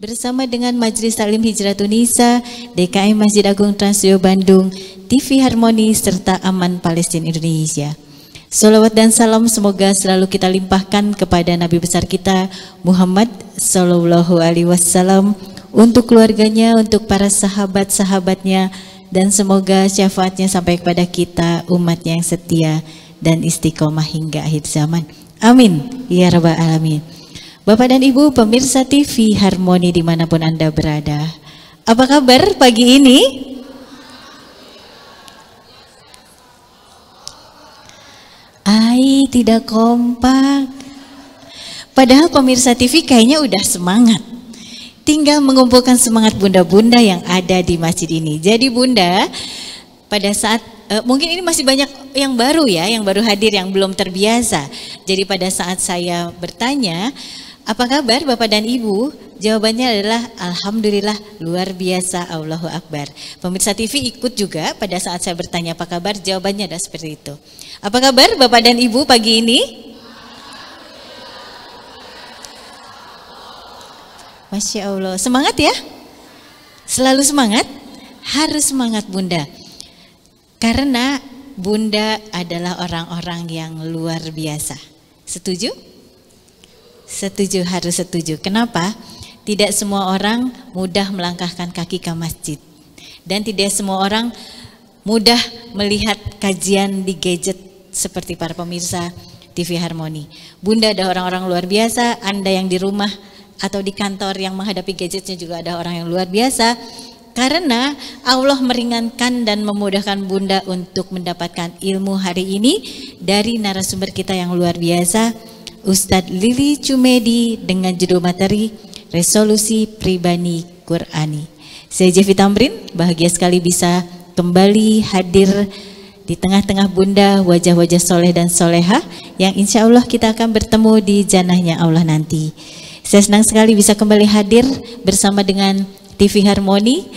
bersama dengan Majelis Taklim Hijratul Nisa, DKM Masjid Agung Trans Studio Bandung, TV Harmoni, serta Aman Palestina Indonesia. Salawat dan salam semoga selalu kita limpahkan kepada Nabi besar kita Muhammad Sallallahu Alaihi Wasallam, untuk keluarganya, untuk para sahabat-sahabatnya, dan semoga syafaatnya sampai kepada kita umatnya yang setia dan istiqomah hingga akhir zaman. Amin ya rabbal alamin. Bapak dan Ibu pemirsa TV Harmoni dimanapun Anda berada, apa kabar pagi ini? Tidak kompak. Padahal pemirsa TV kayaknya udah semangat. Tinggal mengumpulkan semangat bunda-bunda yang ada di masjid ini. Jadi bunda, pada saat mungkin ini masih banyak yang baru ya, yang baru hadir, yang belum terbiasa. Jadi pada saat saya bertanya, apa kabar Bapak dan Ibu? Jawabannya adalah alhamdulillah, luar biasa, Allahu Akbar. Pemirsa TV ikut juga pada saat saya bertanya apa kabar, jawabannya adalah seperti itu. Apa kabar Bapak dan Ibu pagi ini? Masya Allah, semangat ya? Selalu semangat? Harus semangat bunda. Karena bunda adalah orang-orang yang luar biasa. Setuju? Setuju, harus setuju. Kenapa? Tidak semua orang mudah melangkahkan kaki ke masjid. Dan tidak semua orang mudah melihat kajian di gadget seperti para pemirsa TV Harmoni. Bunda ada orang-orang luar biasa, Anda yang di rumah atau di kantor yang menghadapi gadgetnya juga ada orang yang luar biasa. Karena Allah meringankan dan memudahkan bunda untuk mendapatkan ilmu hari ini dari narasumber kita yang luar biasa, Ustadz Lili Cumedi, dengan judul materi Resolusi Pribadi Qur'ani. Saya Jevi Tamrin, bahagia sekali bisa kembali hadir di tengah-tengah bunda, wajah-wajah soleh dan solehah yang insya Allah kita akan bertemu di janahnya Allah nanti. Saya senang sekali bisa kembali hadir bersama dengan TV Harmoni,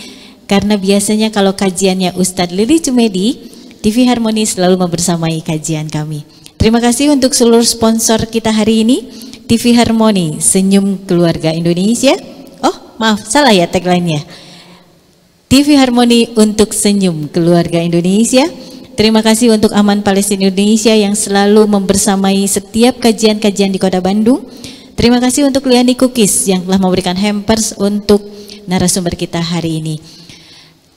karena biasanya kalau kajiannya Ustadz Lili Cumedi, TV Harmoni selalu membersamai kajian kami. Terima kasih untuk seluruh sponsor kita hari ini, TV Harmoni, Senyum Keluarga Indonesia. Oh maaf, salah ya tagline-nya. TV Harmoni untuk Senyum Keluarga Indonesia. Terima kasih untuk Aman Palestina Indonesia yang selalu membersamai setiap kajian-kajian di Kota Bandung. Terima kasih untuk Liani Cookies yang telah memberikan hampers untuk narasumber kita hari ini.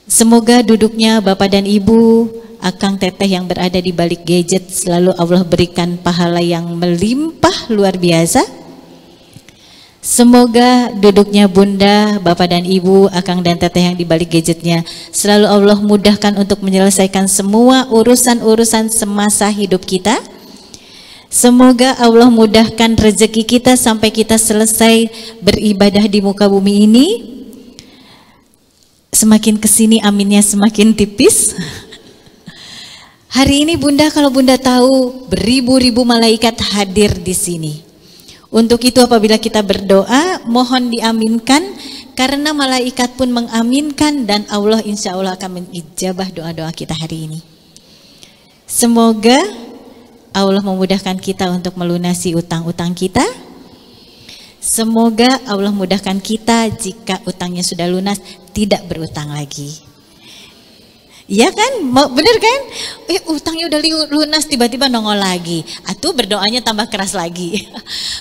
Semoga duduknya Bapak dan Ibu, Akang Teteh yang berada di balik gadget, selalu Allah berikan pahala yang melimpah luar biasa. Semoga duduknya bunda, Bapak dan Ibu, Akang dan Teteh yang di balik gadgetnya, selalu Allah mudahkan untuk menyelesaikan semua urusan-urusan semasa hidup kita. Semoga Allah mudahkan rezeki kita sampai kita selesai beribadah di muka bumi ini. Semakin kesini aminnya semakin tipis. Hari ini bunda, kalau bunda tahu beribu-ribu malaikat hadir di sini. Untuk itu apabila kita berdoa, mohon diaminkan, karena malaikat pun mengaminkan dan Allah insya Allah akan mengijabah doa-doa kita hari ini. Semoga Allah memudahkan kita untuk melunasi utang-utang kita. Semoga Allah mudahkan kita jika utangnya sudah lunas, tidak berutang lagi. Iya kan? Bener kan? Utangnya udah lunas tiba-tiba nongol lagi. Atuh berdoanya tambah keras lagi.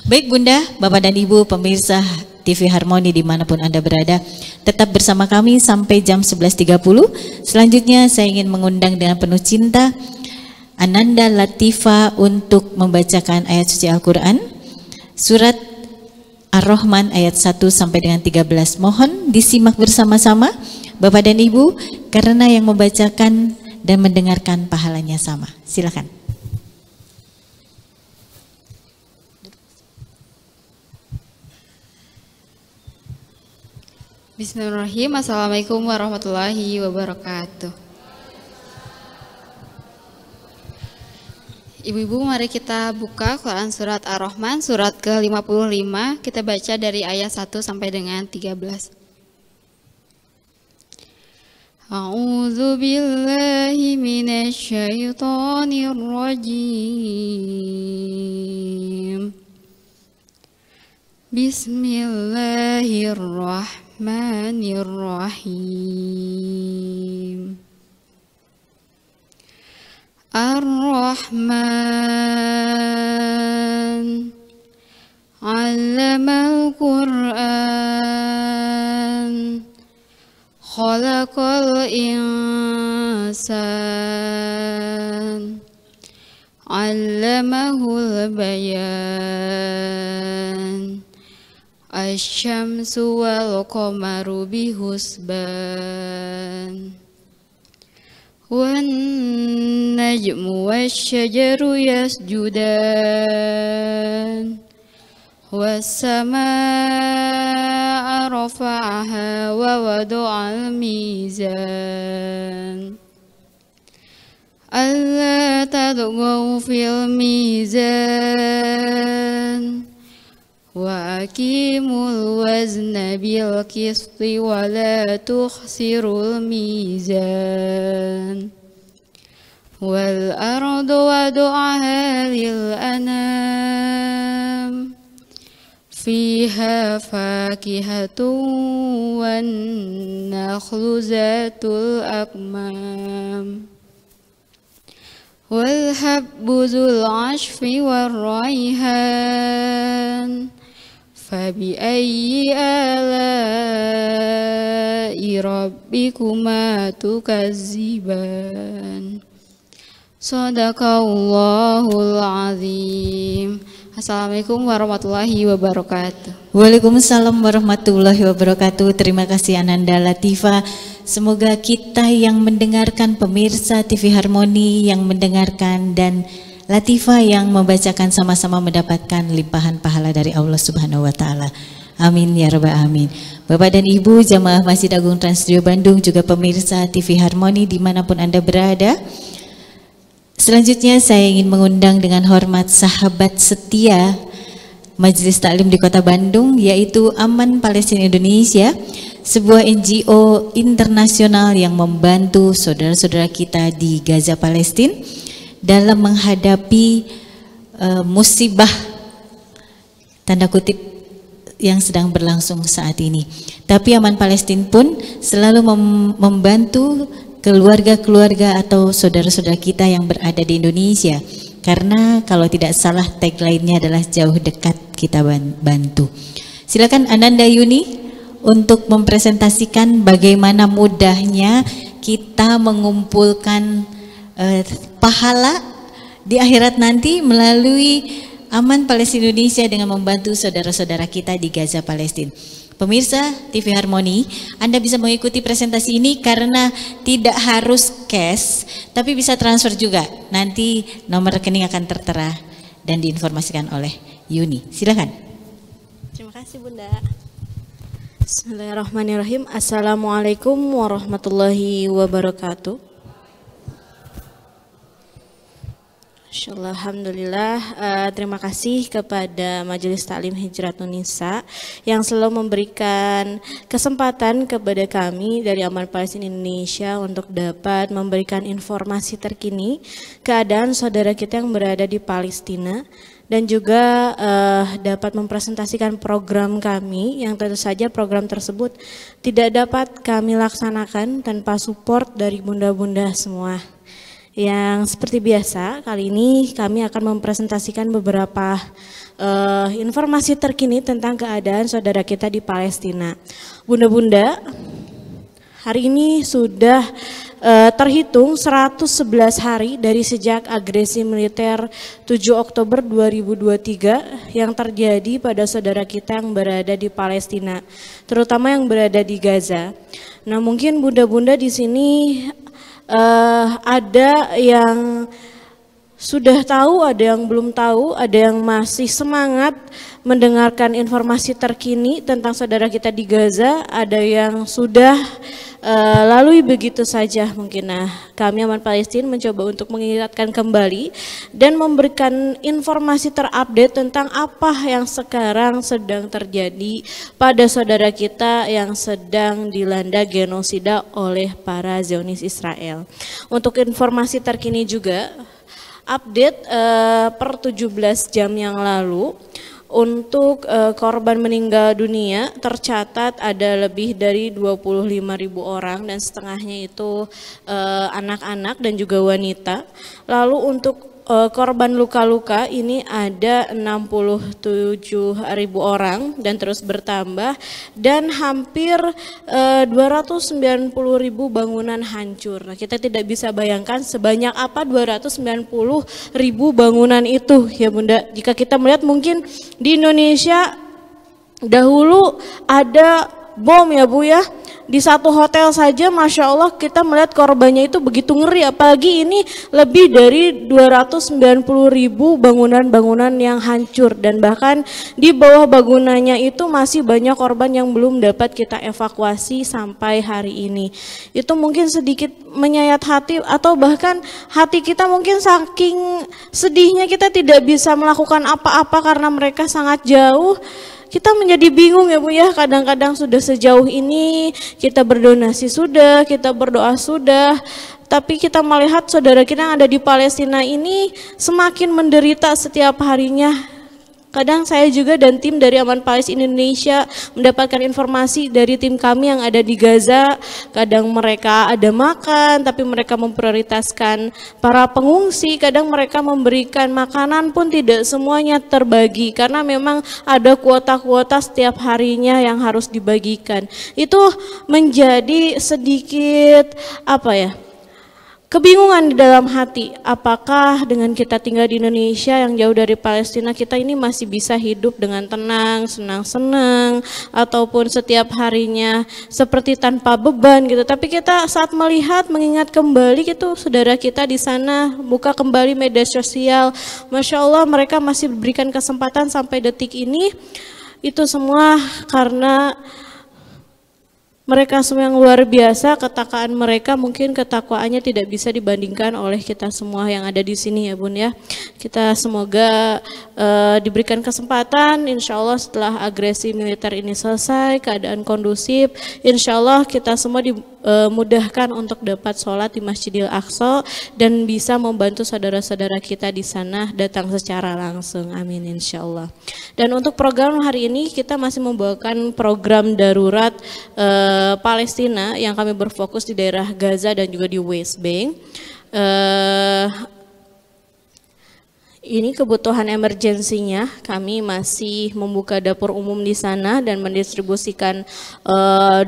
Baik bunda, Bapak dan Ibu pemirsa TV Harmoni dimanapun Anda berada, tetap bersama kami sampai jam 11.30. Selanjutnya saya ingin mengundang dengan penuh cinta Ananda Latifa untuk membacakan ayat suci Al-Quran, surat Ar-Rahman ayat 1 sampai dengan 13. Mohon disimak bersama-sama Bapak dan Ibu, karena yang membacakan dan mendengarkan pahalanya sama. Silakan. Bismillahirrahmanirrahim. Assalamualaikum warahmatullahi wabarakatuh. Ibu-ibu, mari kita buka Quran surat Ar-Rahman, surat ke-55. Kita baca dari ayat 1 sampai dengan 13. A'udzu billahi minasy syaithanir rajim. Bismillahirrahmanirrahim. Ar-Rahman 'allamal Qur'an, khalaqal insan, 'allamahul bayan, asy-syamsu wal qamaru bihusban, wan najmu wasyajaru yasjudan, was-samaa'a rafa'aha wa wada'al mizan, alla tadghaw fil mizan, wa aqimul wazna bil qisti wa la tukhsirul mizan, wal ardu wadu'aha lil anam, fiha fakihatun wan nakhlu zatul akmam, wal habbu dzul 'ashfi war raihan, fabi ayyi ala'i rabbikuma tukazziban. Shadaqallahul azim. Assalamualaikum warahmatullahi wabarakatuh. Waalaikumsalam warahmatullahi wabarakatuh. Terima kasih Ananda Latifah. Semoga kita yang mendengarkan, pemirsa TV Harmoni yang mendengarkan, dan Latifah yang membacakan sama-sama mendapatkan limpahan pahala dari Allah Subhanahu wa taala. Amin ya rabbal alamin. Bapak dan Ibu jamaah Masjid Agung Trans Studio Bandung, juga pemirsa TV Harmoni dimanapun Anda berada. Selanjutnya saya ingin mengundang dengan hormat sahabat setia Majelis Taklim di Kota Bandung, yaitu Aman Palestina Indonesia, sebuah NGO internasional yang membantu saudara-saudara kita di Gaza Palestina dalam menghadapi musibah tanda kutip yang sedang berlangsung saat ini. Tapi Aman Palestina pun selalu membantu keluarga-keluarga atau saudara-saudara kita yang berada di Indonesia, karena kalau tidak salah tagline-nya adalah jauh dekat kita bantu. Silakan Ananda Yuni untuk mempresentasikan bagaimana mudahnya kita mengumpulkan pahala di akhirat nanti melalui Aman Palestina Indonesia dengan membantu saudara-saudara kita di Gaza Palestina. Pemirsa TV Harmoni, Anda bisa mengikuti presentasi ini karena tidak harus cash, tapi bisa transfer juga. Nanti nomor rekening akan tertera dan diinformasikan oleh Yuni. Silakan. Terima kasih Bunda. Bismillahirrahmanirrahim. Assalamualaikum warahmatullahi wabarakatuh. Insyaallah, alhamdulillah. Terima kasih kepada Majelis Taklim Hijratun Nisa yang selalu memberikan kesempatan kepada kami dari Aman Palestina Indonesia untuk dapat memberikan informasi terkini keadaan saudara kita yang berada di Palestina, dan juga dapat mempresentasikan program kami yang tentu saja program tersebut tidak dapat kami laksanakan tanpa support dari bunda-bunda semua. Yang seperti biasa, kali ini kami akan mempresentasikan beberapa informasi terkini tentang keadaan saudara kita di Palestina. Bunda-bunda, hari ini sudah terhitung 111 hari dari sejak agresi militer 7 Oktober 2023 yang terjadi pada saudara kita yang berada di Palestina, terutama yang berada di Gaza. Nah, mungkin bunda-bunda di sini ada yang sudah tahu, ada yang belum tahu, ada yang masih semangat mendengarkan informasi terkini tentang saudara kita di Gaza, ada yang sudah lalui begitu saja mungkin. Nah, kami Aman Palestina mencoba untuk mengingatkan kembali dan memberikan informasi terupdate tentang apa yang sekarang sedang terjadi pada saudara kita yang sedang dilanda genosida oleh para Zionis Israel. Untuk informasi terkini juga, update per 17 jam yang lalu, Untuk korban meninggal dunia tercatat ada lebih dari 25.000 orang dan setengahnya itu anak-anak dan juga wanita. Lalu untuk korban luka-luka ini ada 67.000 orang dan terus bertambah, dan hampir 290.000 bangunan hancur. Nah, kita tidak bisa bayangkan sebanyak apa 290.000 bangunan itu ya Bunda. Jika kita melihat mungkin di Indonesia dahulu ada bom ya Bu ya. Di satu hotel saja Masya Allah kita melihat korbannya itu begitu ngeri, apalagi ini lebih dari 290.000 bangunan-bangunan yang hancur, dan bahkan di bawah bangunannya itu masih banyak korban yang belum dapat kita evakuasi sampai hari ini. Itu mungkin sedikit menyayat hati, atau bahkan hati kita mungkin saking sedihnya kita tidak bisa melakukan apa-apa karena mereka sangat jauh. Kita menjadi bingung ya Bu ya, kadang-kadang sudah sejauh ini, kita berdonasi sudah, kita berdoa sudah, tapi kita melihat saudara kita yang ada di Palestina ini semakin menderita setiap harinya. Kadang saya juga dan tim dari Aman Palestina Indonesia mendapatkan informasi dari tim kami yang ada di Gaza, kadang mereka ada makan tapi mereka memprioritaskan para pengungsi, kadang mereka memberikan makanan pun tidak semuanya terbagi karena memang ada kuota-kuota setiap harinya yang harus dibagikan. Itu menjadi sedikit kebingungan di dalam hati, apakah dengan kita tinggal di Indonesia yang jauh dari Palestina, kita ini masih bisa hidup dengan tenang, senang-senang, ataupun setiap harinya seperti tanpa beban gitu. Tapi kita saat melihat, mengingat kembali gitu, saudara kita di sana buka kembali media sosial, Masya Allah mereka masih diberikan kesempatan sampai detik ini. Itu semua karena mereka semua yang luar biasa, ketakwaan mereka mungkin ketakwaannya tidak bisa dibandingkan oleh kita semua yang ada di sini ya Bun ya. Kita semoga diberikan kesempatan, insya Allah setelah agresi militer ini selesai, keadaan kondusif, insya Allah kita semua dimudahkan untuk dapat sholat di Masjidil Aqsa dan bisa membantu saudara-saudara kita di sana datang secara langsung, amin insya Allah. Dan untuk program hari ini kita masih membawakan program darurat Palestina yang kami berfokus di daerah Gaza dan juga di West Bank. Ini kebutuhan emergensinya, kami masih membuka dapur umum di sana dan mendistribusikan 2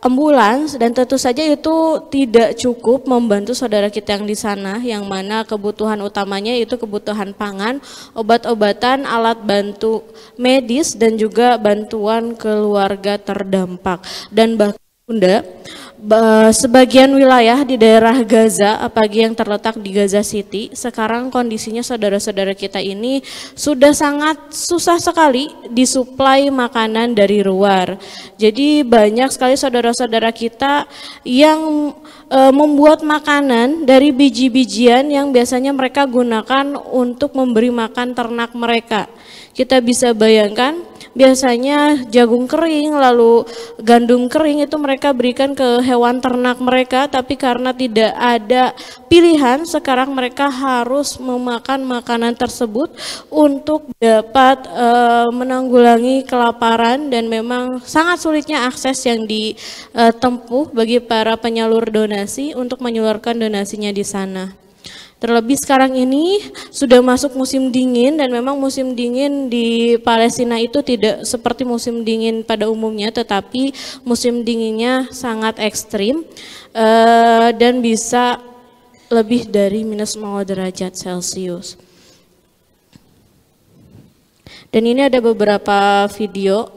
ambulans, dan tentu saja itu tidak cukup membantu saudara kita yang di sana, yang mana kebutuhan utamanya itu kebutuhan pangan, obat-obatan, alat bantu medis dan juga bantuan keluarga terdampak. Dan bahkan Bunda, sebagian wilayah di daerah Gaza, apalagi yang terletak di Gaza City, sekarang kondisinya saudara-saudara kita ini sudah sangat susah sekali disuplai makanan dari luar. Jadi banyak sekali saudara-saudara kita yang membuat makanan dari biji-bijian yang biasanya mereka gunakan untuk memberi makan ternak mereka. Kita bisa bayangkan, biasanya jagung kering lalu gandum kering itu mereka berikan ke hewan ternak mereka, tapi karena tidak ada pilihan, sekarang mereka harus memakan makanan tersebut untuk dapat menanggulangi kelaparan, dan memang sangat sulitnya akses yang ditempuh bagi para penyalur donasi untuk menyalurkan donasinya di sana. Terlebih sekarang ini sudah masuk musim dingin, dan memang musim dingin di Palestina itu tidak seperti musim dingin pada umumnya, tetapi musim dinginnya sangat ekstrim dan bisa lebih dari -0 derajat Celcius. Dan ini ada beberapa video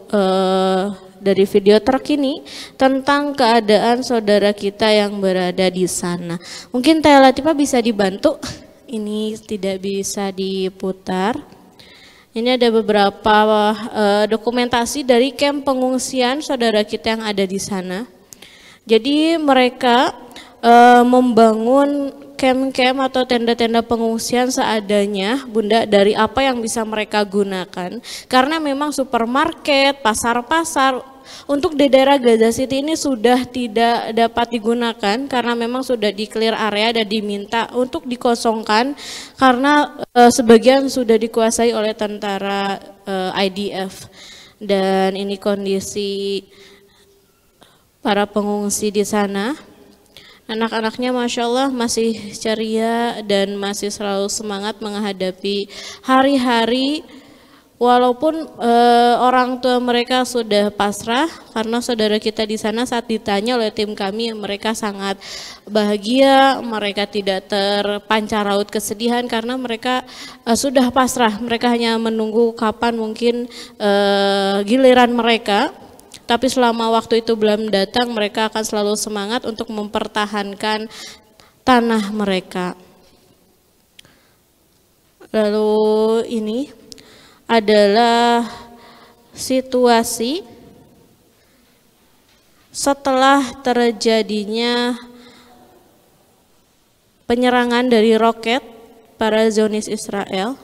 dari video terkini tentang keadaan saudara kita yang berada di sana. Mungkin Teh Latifah bisa dibantu, ini tidak bisa diputar. Ini ada beberapa dokumentasi dari kamp pengungsian saudara kita yang ada di sana. Jadi mereka membangun camp-camp atau tenda-tenda pengungsian seadanya Bunda, dari apa yang bisa mereka gunakan, karena memang supermarket, pasar-pasar untuk di daerah Gaza City ini sudah tidak dapat digunakan karena memang sudah di clear area dan diminta untuk dikosongkan karena sebagian sudah dikuasai oleh tentara IDF. Dan ini kondisi para pengungsi di sana. Anak-anaknya Masya Allah masih ceria dan masih selalu semangat menghadapi hari-hari walaupun orang tua mereka sudah pasrah, karena saudara kita di sana saat ditanya oleh tim kami mereka sangat bahagia, mereka tidak terpancar raut kesedihan karena mereka sudah pasrah, mereka hanya menunggu kapan mungkin giliran mereka. Tapi selama waktu itu belum datang, mereka akan selalu semangat untuk mempertahankan tanah mereka. Lalu ini adalah situasi setelah terjadinya penyerangan dari roket para Zionis Israel.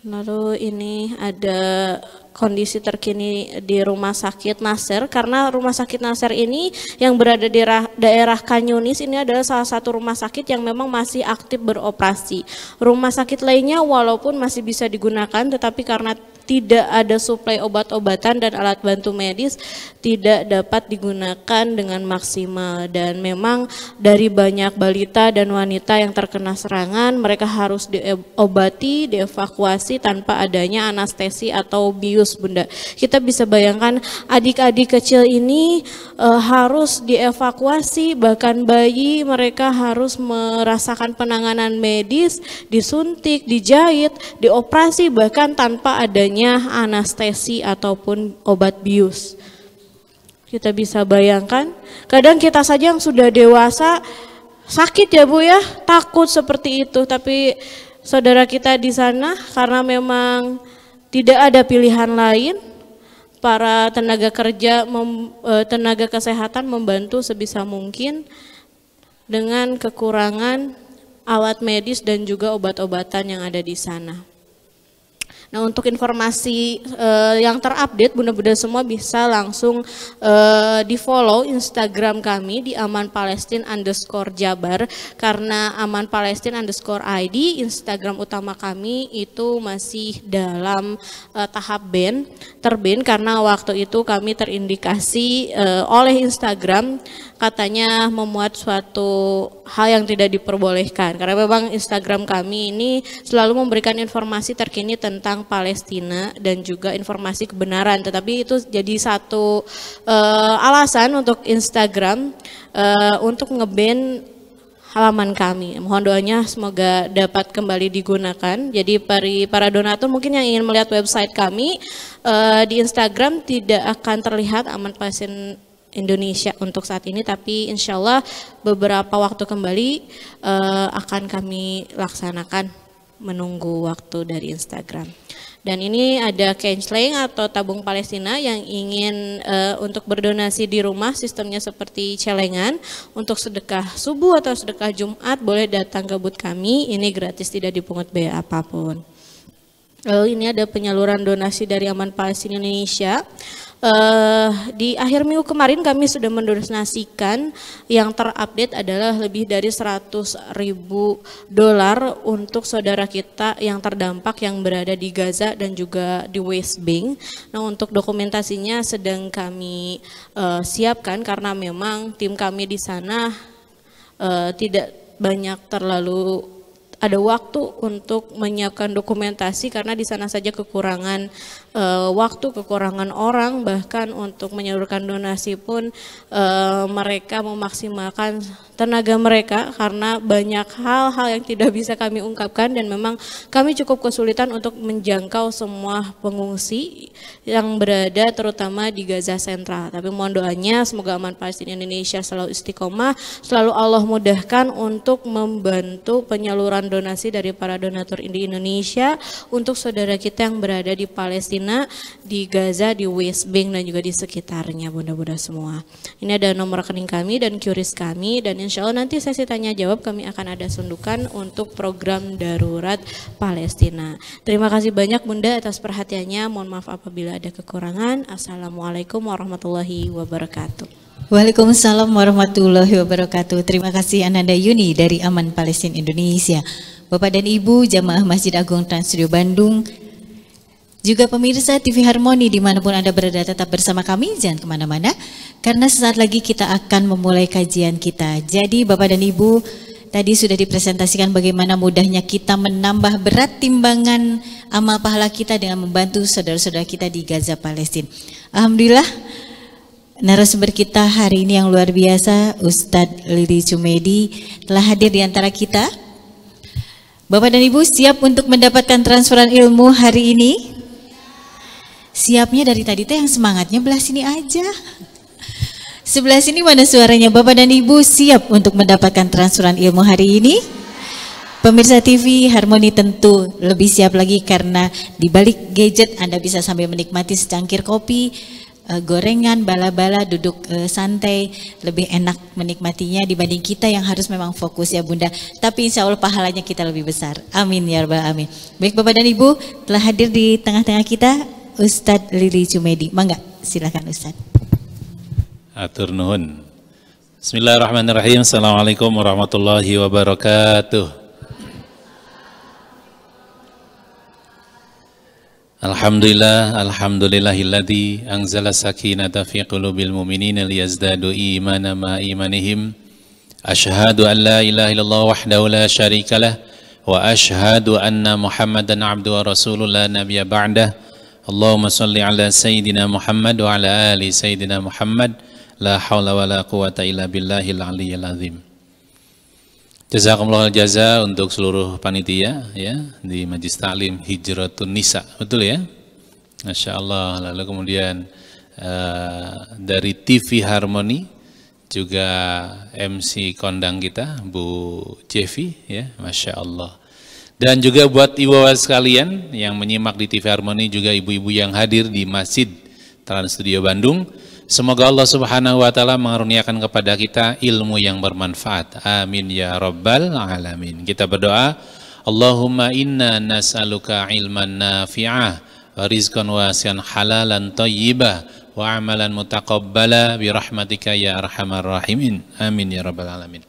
Lalu ini ada kondisi terkini di Rumah Sakit Nasr, karena Rumah Sakit Nasr ini yang berada di daerah Khan Yunis ini adalah salah satu rumah sakit yang memang masih aktif beroperasi. Rumah sakit lainnya walaupun masih bisa digunakan, tetapi karena tidak ada suplai obat-obatan dan alat bantu medis tidak dapat digunakan dengan maksimal, dan memang dari banyak balita dan wanita yang terkena serangan mereka harus diobati, dievakuasi tanpa adanya anestesi atau bius, Bunda. Kita bisa bayangkan adik-adik kecil ini harus dievakuasi, bahkan bayi mereka harus merasakan penanganan medis, disuntik, dijahit, dioperasi bahkan tanpa adanya anestesi ataupun obat bius. Kita bisa bayangkan, kadang kita saja yang sudah dewasa sakit ya Bu ya, takut seperti itu, tapi saudara kita di sana karena memang tidak ada pilihan lain, para tenaga kerja, tenaga kesehatan membantu sebisa mungkin dengan kekurangan alat medis dan juga obat-obatan yang ada di sana. Nah, untuk informasi yang terupdate, Bunda-bunda semua bisa langsung di follow Instagram kami di @amanpalestin_jabar, karena @amanpalestin_id Instagram utama kami itu masih dalam tahap terban karena waktu itu kami terindikasi oleh Instagram katanya memuat suatu hal yang tidak diperbolehkan, karena memang Instagram kami ini selalu memberikan informasi terkini tentang Palestina dan juga informasi kebenaran, tetapi itu jadi satu alasan untuk Instagram untuk nge-ban halaman kami. Mohon doanya semoga dapat kembali digunakan. Jadi para donatur mungkin yang ingin melihat website kami di Instagram tidak akan terlihat Aman Palestin Indonesia untuk saat ini, tapi insya Allah beberapa waktu kembali akan kami laksanakan menunggu waktu dari Instagram. Dan ini ada canceling atau tabung Palestina yang ingin untuk berdonasi di rumah, sistemnya seperti celengan. Untuk sedekah subuh atau sedekah Jumat boleh datang ke booth kami, ini gratis, tidak dipungut biaya apapun. Lalu ini ada penyaluran donasi dari Aman Palestin Indonesia. Di akhir minggu kemarin kami sudah mendonasikan, yang terupdate adalah lebih dari $100.000 untuk saudara kita yang terdampak yang berada di Gaza dan juga di West Bank. Nah, untuk dokumentasinya sedang kami siapkan karena memang tim kami di sana tidak banyak terlalu ada waktu untuk menyiapkan dokumentasi karena di sana saja kekurangan waktu, kekurangan orang, bahkan untuk menyalurkan donasi pun mereka memaksimalkan tenaga mereka karena banyak hal-hal yang tidak bisa kami ungkapkan, dan memang kami cukup kesulitan untuk menjangkau semua pengungsi yang berada terutama di Gaza Sentral. Tapi mohon doanya semoga Aman Palestin Indonesia selalu istiqomah, selalu Allah mudahkan untuk membantu penyaluran mendapatkan donasi dari para donatur di Indonesia untuk saudara kita yang berada di Palestina, di Gaza, di West Bank dan juga di sekitarnya bunda-bunda semua. Ini ada nomor rekening kami dan QRIS kami, dan insya Allah nanti sesi tanya jawab kami akan ada sundukan untuk program darurat Palestina. Terima kasih banyak Bunda atas perhatiannya. Mohon maaf apabila ada kekurangan. Assalamualaikum warahmatullahi wabarakatuh. Waalaikumsalam warahmatullahi wabarakatuh. Terima kasih Ananda Yuni dari Aman Palestina Indonesia. Bapak dan Ibu Jamaah Masjid Agung Trans Studio Bandung, juga pemirsa TV Harmoni dimanapun Anda berada, tetap bersama kami, jangan kemana-mana, karena sesaat lagi kita akan memulai kajian kita. Jadi Bapak dan Ibu, tadi sudah dipresentasikan bagaimana mudahnya kita menambah berat timbangan amal pahala kita dengan membantu saudara-saudara kita di Gaza, Palestina. Alhamdulillah, narasumber kita hari ini yang luar biasa, Ustadz Lili Cumedi telah hadir di antara kita. Bapak dan Ibu siap untuk mendapatkan transferan ilmu hari ini? Siapnya dari tadi teh yang semangatnya belah sini aja. Sebelah sini mana suaranya? Bapak dan Ibu siap untuk mendapatkan transferan ilmu hari ini? Pemirsa TV Harmoni tentu lebih siap lagi karena di balik gadget Anda bisa sambil menikmati secangkir kopi, gorengan, bala-bala, duduk santai, lebih enak menikmatinya dibanding kita yang harus memang fokus ya Bunda. Tapi insya Allah pahalanya kita lebih besar. Amin ya rabbal alamin. Baik Bapak dan Ibu, telah hadir di tengah-tengah kita Ustadz Lili Cumedi. Mangga, silakan Ustadz. Atur nuhun. Bismillahirrahmanirrahim. Assalamualaikum warahmatullahi wabarakatuh. Alhamdulillah, alhamdulillahilladzi anzala sakinata fi qulubil mu'minina liyazdadu imana ma imanihim. Asyhadu an la ilaha illallah wahdahu la syarikalah wa asyhadu anna Muhammadan abduhu wa rasuluhu la nabiyya ba'dah. Allahumma shalli ala sayyidina Muhammad wa ala ali sayyidina Muhammad. La haula wa la quwata illa billahil aliyyil azim. Jazakumullah jaza untuk seluruh panitia ya di Majlis Ta'lim Hijratun Nisa, betul ya? Masya Allah. Lalu kemudian dari TV Harmoni juga MC kondang kita Bu Jevi ya, Masya Allah. Dan juga buat ibu bapak sekalian yang menyimak di TV Harmoni, juga ibu-ibu yang hadir di Masjid Trans Studio Bandung. Semoga Allah Subhanahu wa Ta'ala mengaruniakan kepada kita ilmu yang bermanfaat. Amin ya rabbal alamin. Kita berdoa, Allahumma inna nas'aluka ilman nafi'ah wa rizqan wasi'an halalan thayyibah wa amalan mutaqabbala bi rahmatika ya arhamar rahimin. Amin ya rabbal alamin.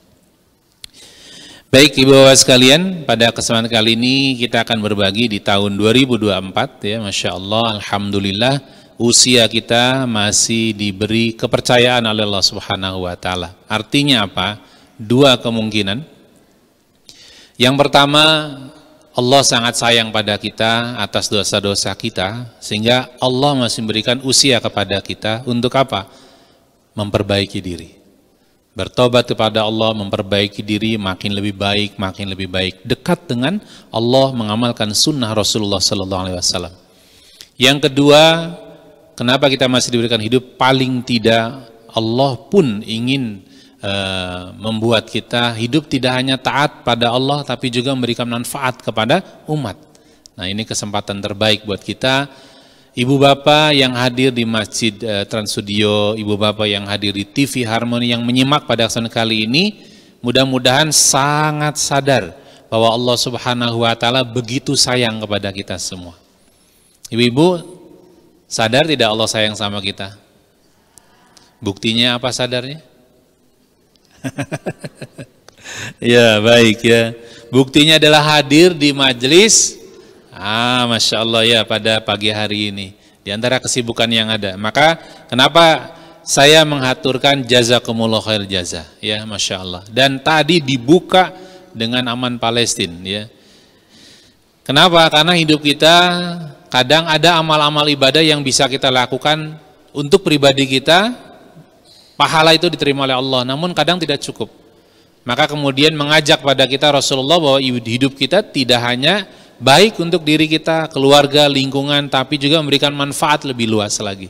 Baik ibu bapak sekalian, pada kesempatan kali ini kita akan berbagi di tahun 2024 ya, Masya Allah, alhamdulillah. Usia kita masih diberi kepercayaan oleh Allah Subhanahu wa Ta'ala. Artinya apa? Dua kemungkinan. Yang pertama, Allah sangat sayang pada kita atas dosa-dosa kita, sehingga Allah masih memberikan usia kepada kita untuk apa? Memperbaiki diri. Bertobat kepada Allah, memperbaiki diri, makin lebih baik, dekat dengan Allah, mengamalkan sunnah Rasulullah Sallallahu Alaihi Wasallam. Yang kedua, kenapa kita masih diberikan hidup? Paling tidak Allah pun ingin membuat kita hidup tidak hanya taat pada Allah, tapi juga memberikan manfaat kepada umat. Nah, ini kesempatan terbaik buat kita. Ibu bapak yang hadir di Masjid Trans Studio, ibu bapak yang hadir di TV Harmoni yang menyimak pada kesempatan kali ini, mudah-mudahan sangat sadar bahwa Allah Subhanahu wa Ta'ala begitu sayang kepada kita semua. Ibu-ibu, sadar tidak Allah sayang sama kita? Buktinya apa sadarnya? Ya baik ya. Buktinya adalah hadir di majelis. Masya Allah ya, pada pagi hari ini. Di antara kesibukan yang ada. Maka kenapa saya menghaturkan jazakumullah khair jaza. Ya Masya Allah. Dan tadi dibuka dengan Aman Palestina ya. Kenapa? Karena hidup kita kadang ada amal-amal ibadah yang bisa kita lakukan untuk pribadi kita, pahala itu diterima oleh Allah, namun kadang tidak cukup. Maka kemudian mengajak pada kita Rasulullah bahwa hidup kita tidak hanya baik untuk diri kita, keluarga, lingkungan, tapi juga memberikan manfaat lebih luas lagi.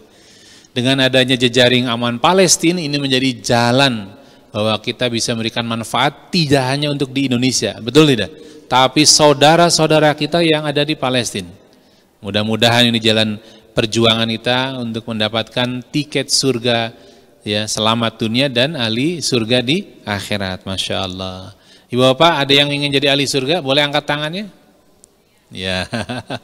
Dengan adanya jejaring Aman Palestina, ini menjadi jalan bahwa kita bisa memberikan manfaat tidak hanya untuk di Indonesia, betul tidak? tapi saudara-saudara kita yang ada di Palestina. Mudah-mudahan ini jalan perjuangan kita untuk mendapatkan tiket surga, ya, selamat dunia dan ahli surga di akhirat. Masya Allah. Ibu bapak, ada yang ingin jadi ahli surga? Boleh angkat tangannya? Ya,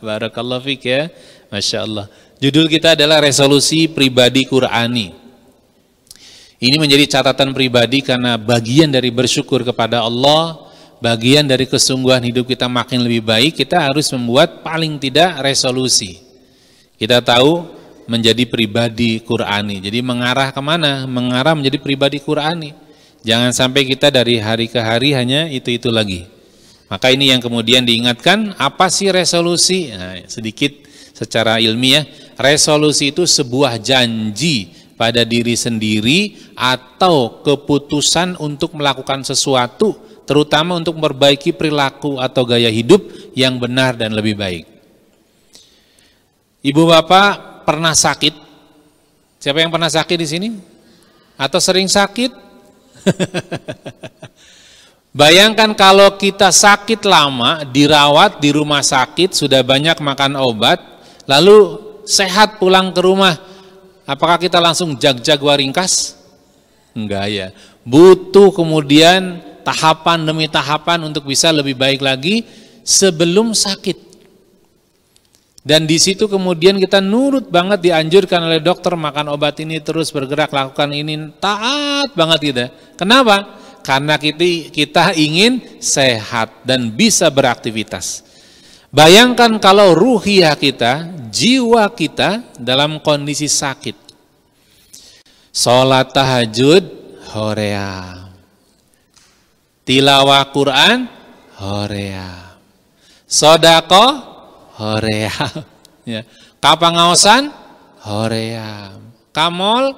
barakallahu fiik ya. Masya Allah. Judul kita adalah resolusi pribadi Qur'ani. Ini menjadi catatan pribadi karena bagian dari bersyukur kepada Allah, bagian dari kesungguhan hidup kita makin lebih baik, kita harus membuat paling tidak resolusi. Kita tahu menjadi pribadi Qur'ani. Jadi mengarah kemana? Mengarah menjadi pribadi Qur'ani. Jangan sampai kita dari hari ke hari hanya itu-itu lagi. Maka ini yang kemudian diingatkan, apa sih resolusi? Nah, sedikit secara ilmiah, resolusi itu sebuah janji pada diri sendiri atau keputusan untuk melakukan sesuatu, terutama untuk memperbaiki perilaku atau gaya hidup yang benar dan lebih baik. Ibu bapak pernah sakit? Siapa yang pernah sakit di sini? Atau sering sakit? Bayangkan kalau kita sakit lama, dirawat di rumah sakit, sudah banyak makan obat, lalu sehat pulang ke rumah, apakah kita langsung jag-jag waringkas? Enggak ya. Butuh kemudian tahapan demi tahapan untuk bisa lebih baik lagi sebelum sakit. Dan di situ kemudian kita nurut banget, dianjurkan oleh dokter makan obat ini terus, bergerak, lakukan ini, taat banget kita. Kenapa? Karena kita ingin sehat dan bisa beraktivitas. Bayangkan kalau ruhiyah kita, jiwa kita dalam kondisi sakit. Sholat tahajud, horea. Tilawah Quran, horea. Sodako, horea. Ya. Kapangaosan, horea. Kamol,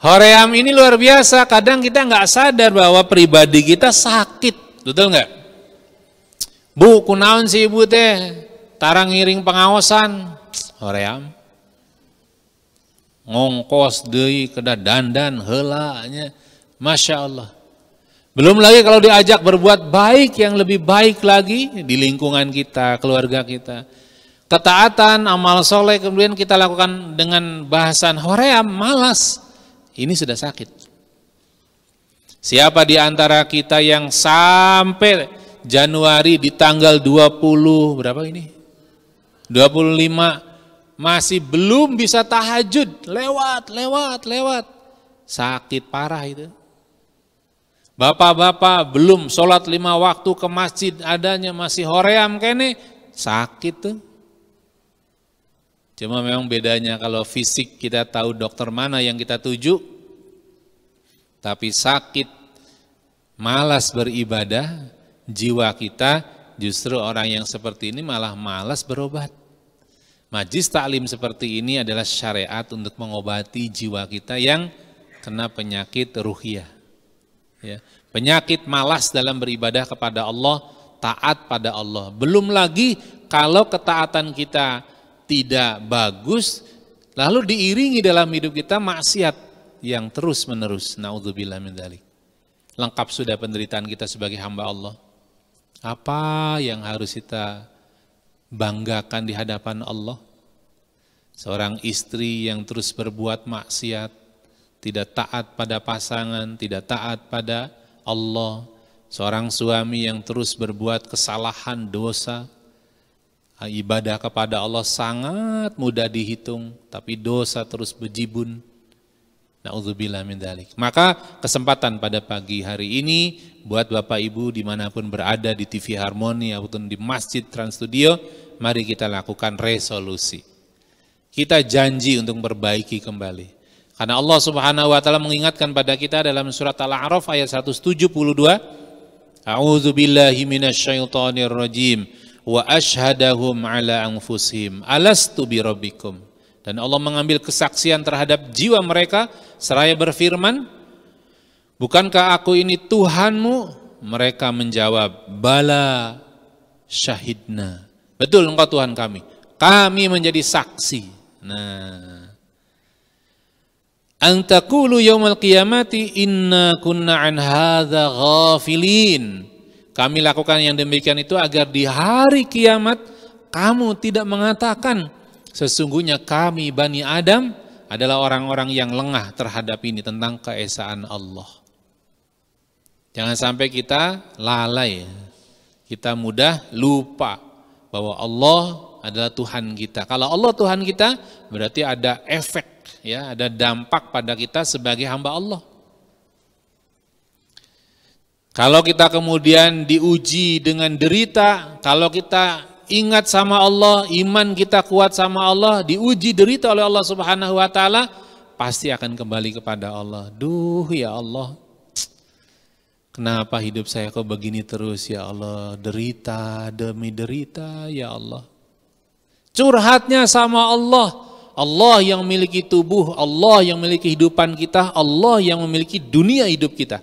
hoream ini luar biasa. Kadang kita nggak sadar bahwa pribadi kita sakit, betul nggak? Bu, kunaon si ibu teh tarang ngiring pengawasan, hoream. Ngongkos deui kedah dandan heula nya. Masya Allah. Belum lagi kalau diajak berbuat baik yang lebih baik lagi di lingkungan kita, keluarga kita. Ketaatan, amal soleh kemudian kita lakukan dengan bahasan hoream, malas. Ini sudah sakit. Siapa di antara kita yang sampai Januari di tanggal 20 berapa ini? 25 masih belum bisa tahajud, lewat. Sakit parah itu. Bapak-bapak belum sholat 5 waktu ke masjid adanya masih hoream kene, sakit tuh. Cuma memang bedanya kalau fisik kita tahu dokter mana yang kita tuju, tapi sakit, malas beribadah, jiwa kita justru orang yang seperti ini malah malas berobat. Majlis taklim seperti ini adalah syariat untuk mengobati jiwa kita yang kena penyakit ruhiyah. Ya, penyakit malas dalam beribadah kepada Allah, taat pada Allah. Belum lagi kalau ketaatan kita tidak bagus, lalu diiringi dalam hidup kita maksiat yang terus menerus. Naudzubillah min dzalik. Lengkap sudah penderitaan kita sebagai hamba Allah. Apa yang harus kita banggakan di hadapan Allah? Seorang istri yang terus berbuat maksiat, tidak taat pada pasangan, tidak taat pada Allah. Seorang suami yang terus berbuat kesalahan, dosa. Ibadah kepada Allah sangat mudah dihitung, tapi dosa terus bejibun. Na'udzubillah min dzalik. Maka kesempatan pada pagi hari ini buat Bapak Ibu dimanapun berada di TV Harmoni ataupun di Masjid Trans Studio, mari kita lakukan resolusi. Kita janji untuk memperbaiki kembali. Karena Allah Subhanahu wa taala mengingatkan pada kita dalam surat Al-A'raf ayat 172, A'udzubillahi minasyaitonir rajim wa asyhadahum ala anfusihim alastu birabbikum. Dan Allah mengambil kesaksian terhadap jiwa mereka seraya berfirman, bukankah aku ini Tuhanmu? Mereka menjawab, bala syahidna. Betul engkau Tuhan kami. Kami menjadi saksi. Nah, An taqulu yaumal qiyamati inna kunna an hadza ghafilin. Kami lakukan yang demikian itu agar di hari kiamat kamu tidak mengatakan sesungguhnya kami Bani Adam adalah orang-orang yang lengah terhadap ini tentang keesaan Allah. Jangan sampai kita lalai, kita mudah lupa bahwa Allah adalah Tuhan kita. Kalau Allah Tuhan kita, berarti ada efek, ya, ada dampak pada kita sebagai hamba Allah. Kalau kita kemudian diuji dengan derita, kalau kita ingat sama Allah, iman kita kuat sama Allah, diuji derita oleh Allah Subhanahu wa taala, pasti akan kembali kepada Allah. Duh ya Allah, kenapa hidup saya kok begini terus ya Allah, derita demi derita ya Allah. Curhatnya sama Allah, Allah yang memiliki tubuh, Allah yang memiliki kehidupan kita, Allah yang memiliki dunia hidup kita.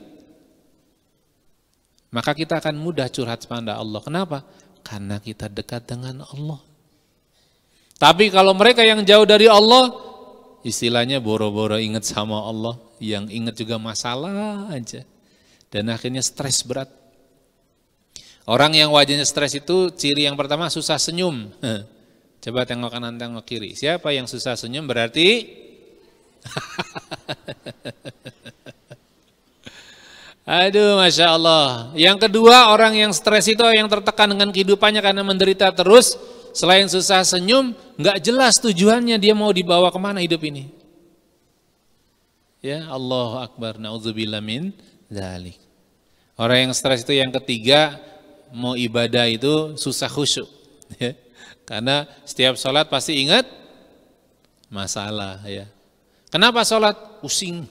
Maka kita akan mudah curhat kepada Allah. Kenapa? Karena kita dekat dengan Allah. Tapi kalau mereka yang jauh dari Allah, istilahnya boro-boro ingat sama Allah, yang ingat juga masalah aja. Dan akhirnya stres berat. Orang yang wajahnya stres itu ciri yang pertama susah senyum. Coba tengok kanan tengok kiri. Siapa yang susah senyum berarti aduh Masya Allah. Yang kedua, orang yang stres itu yang tertekan dengan kehidupannya karena menderita terus. Selain susah senyum, nggak jelas tujuannya dia mau dibawa kemana hidup ini. Ya, Allahu Akbar, na'udzubillah min dzalik. Orang yang stres itu yang ketiga, mau ibadah itu susah khusyuk. Ya. Karena setiap sholat pasti ingat masalah. Ya. Kenapa sholat? Pusing.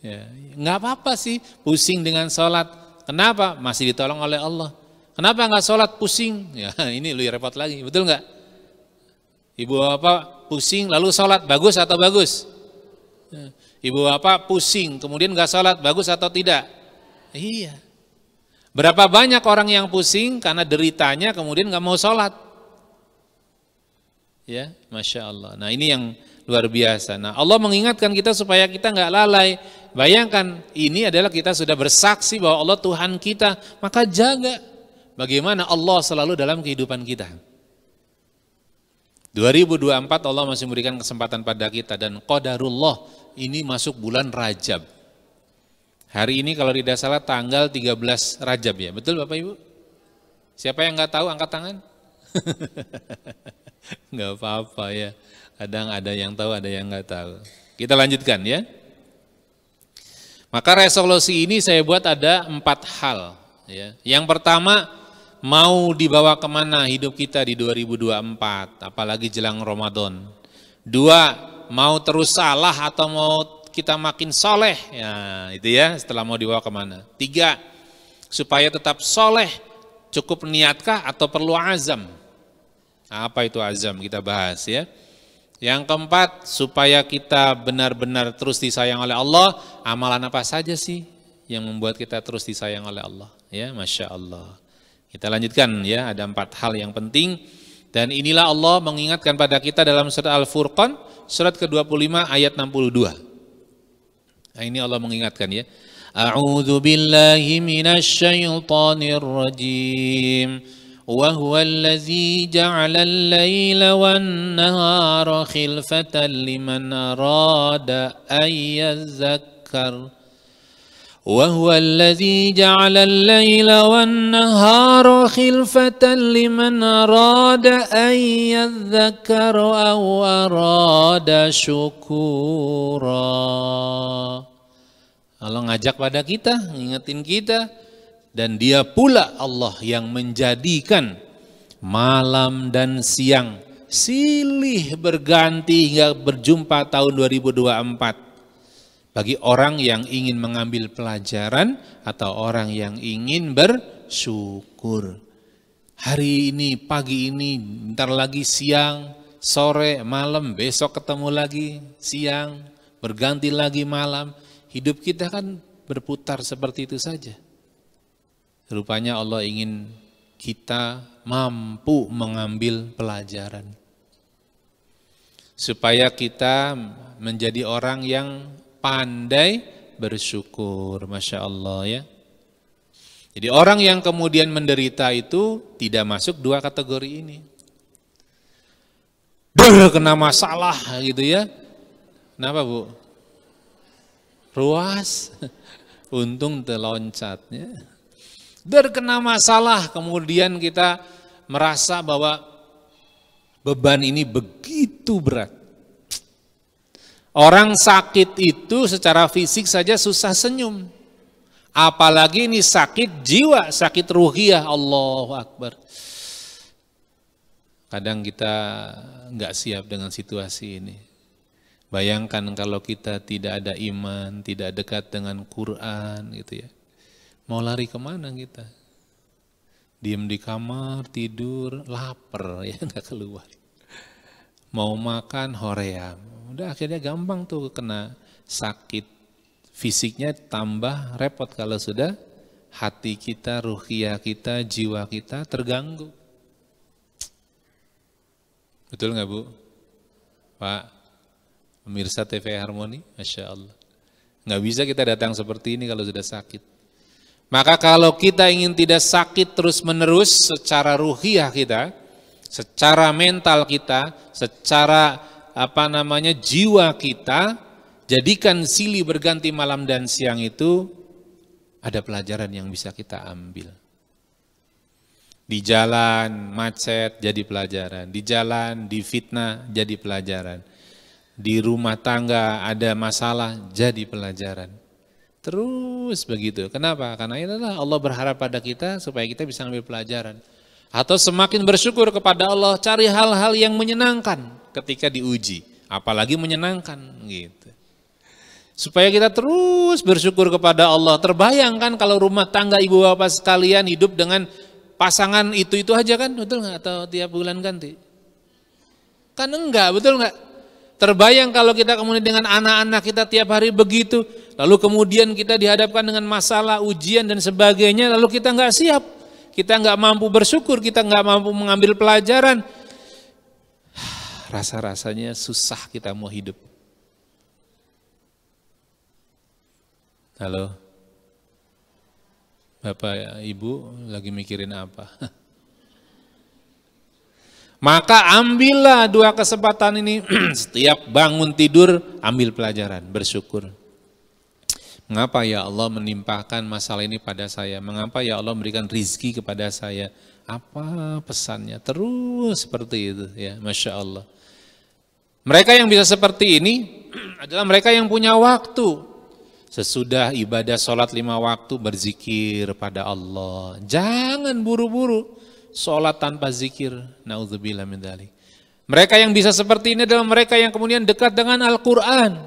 Ya. Nggak apa-apa sih pusing dengan sholat. Kenapa? Masih ditolong oleh Allah. Kenapa nggak sholat pusing? Ya, ini lebih repot lagi, betul nggak? Ibu bapak pusing lalu sholat, bagus atau bagus? Ibu bapak pusing kemudian nggak sholat, bagus atau tidak? Iya. Berapa banyak orang yang pusing karena deritanya kemudian nggak mau sholat? Ya, Masya Allah. Nah ini yang luar biasa. Nah Allah mengingatkan kita supaya kita nggak lalai. Bayangkan ini adalah kita sudah bersaksi bahwa Allah Tuhan kita, maka jaga bagaimana Allah selalu dalam kehidupan kita. 2024 Allah masih memberikan kesempatan pada kita dan qadarullah ini masuk bulan Rajab. Hari ini kalau tidak salah tanggal 13 Rajab ya, betul Bapak Ibu? Siapa yang nggak tahu angkat tangan? Nggak apa-apa ya, kadang ada yang tahu ada yang nggak tahu. Kita lanjutkan ya. Maka resolusi ini saya buat ada 4 hal. Ya. Yang pertama, mau dibawa kemana hidup kita di 2024, apalagi jelang Ramadan. 2, mau terus salah atau mau kita makin soleh, ya itu ya setelah mau dibawa kemana. 3, supaya tetap soleh, cukup niatkah atau perlu azam? Apa itu azam? Kita bahas ya. Yang keempat, supaya kita benar-benar terus disayang oleh Allah, amalan apa saja sih yang membuat kita terus disayang oleh Allah? Ya, Masya Allah. Kita lanjutkan ya, ada 4 hal yang penting. Dan inilah Allah mengingatkan pada kita dalam surat Al-Furqan, surat ke-25 ayat 62. Nah, ini Allah mengingatkan ya. A'udzu billahi minasy syaithanir rajim. وهو الذي جعل الليل والنهار خلفة لمن أراد أن يذكر وهو الذي جعل الليل والنهار خلفة لمن أراد أن يذكر أو أراد شكورا. Allah ngajak pada kita, ngingetin kita. Dan dia pula Allah yang menjadikan malam dan siang silih berganti hingga berjumpa tahun 2024. Bagi orang yang ingin mengambil pelajaran atau orang yang ingin bersyukur. Hari ini, pagi ini, bentar lagi siang, sore, malam, besok ketemu lagi siang, berganti lagi malam. Hidup kita kan berputar seperti itu saja. Rupanya Allah ingin kita mampu mengambil pelajaran. Supaya kita menjadi orang yang pandai bersyukur. Masya Allah ya. Jadi orang yang kemudian menderita itu tidak masuk dua kategori ini. Kena masalah gitu ya. Kenapa Bu? Ruas. Untung terloncatnya. Kena masalah kemudian kita merasa bahwa beban ini begitu berat. Orang sakit itu secara fisik saja susah senyum. Apalagi ini sakit jiwa, sakit ruhiyah. Allahu Akbar. Kadang kita nggak siap dengan situasi ini. Bayangkan kalau kita tidak ada iman, tidak dekat dengan Quran gitu ya. Mau lari kemana kita? Diam di kamar, tidur, lapar ya nggak keluar. Mau makan hoream. Udah akhirnya gampang tuh kena sakit. Fisiknya tambah repot kalau sudah hati kita, ruhiyah kita, jiwa kita terganggu. Betul nggak Bu? Pak, pemirsa TV Harmoni, Masya Allah. Nggak bisa kita datang seperti ini kalau sudah sakit. Maka kalau kita ingin tidak sakit terus menerus secara ruhiyah kita, secara mental kita, secara jiwa kita, jadikan silih berganti malam dan siang itu ada pelajaran yang bisa kita ambil. Di jalan macet jadi pelajaran, di jalan difitnah jadi pelajaran, di rumah tangga ada masalah jadi pelajaran. Terus begitu. Kenapa? Karena itulah Allah berharap pada kita supaya kita bisa ambil pelajaran. Atau semakin bersyukur kepada Allah, cari hal-hal yang menyenangkan ketika diuji, apalagi menyenangkan gitu. Supaya kita terus bersyukur kepada Allah. Terbayangkan kalau rumah tangga ibu bapak sekalian hidup dengan pasangan itu aja kan, betul nggak? Atau tiap bulan ganti? Kan enggak, betul nggak? Terbayang kalau kita kemudian dengan anak-anak kita tiap hari begitu, lalu kemudian kita dihadapkan dengan masalah, ujian dan sebagainya, lalu kita nggak siap, kita nggak mampu bersyukur, kita nggak mampu mengambil pelajaran, rasa-rasanya susah kita mau hidup. Halo, Bapak Ibu lagi mikirin apa? Maka ambillah dua kesempatan ini, setiap bangun tidur ambil pelajaran, bersyukur. Mengapa ya Allah menimpakan masalah ini pada saya? Mengapa ya Allah memberikan rizki kepada saya? Apa pesannya? Terus seperti itu ya, Masya Allah. Mereka yang bisa seperti ini adalah mereka yang punya waktu. Sesudah ibadah sholat 5 waktu berzikir pada Allah. Jangan buru-buru sholat tanpa zikir. Na'udzubillah min dzalik. Mereka yang bisa seperti ini adalah mereka yang kemudian dekat dengan Al-Quran.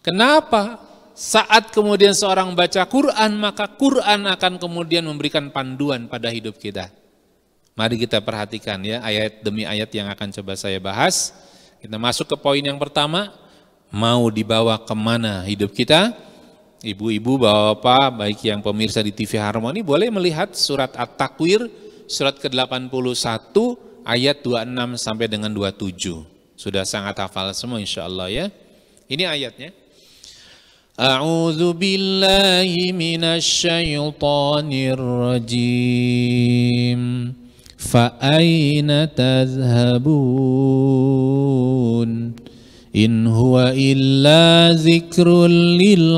Kenapa? Saat kemudian seorang baca Quran, maka Quran akan kemudian memberikan panduan pada hidup kita. Mari kita perhatikan ya, ayat demi ayat yang akan coba saya bahas. Kita masuk ke poin yang pertama. Mau dibawa kemana hidup kita? Ibu-ibu, bapak-bapak, baik yang pemirsa di TV Harmoni, boleh melihat surat At-Takwir, surat ke-81, ayat 26 sampai dengan 27. Sudah sangat hafal semua insya Allah ya. Ini ayatnya. A'udzu billahi minasy syaithanir rajim. Fa aina tadhhabun? In huwa illa zikrul lil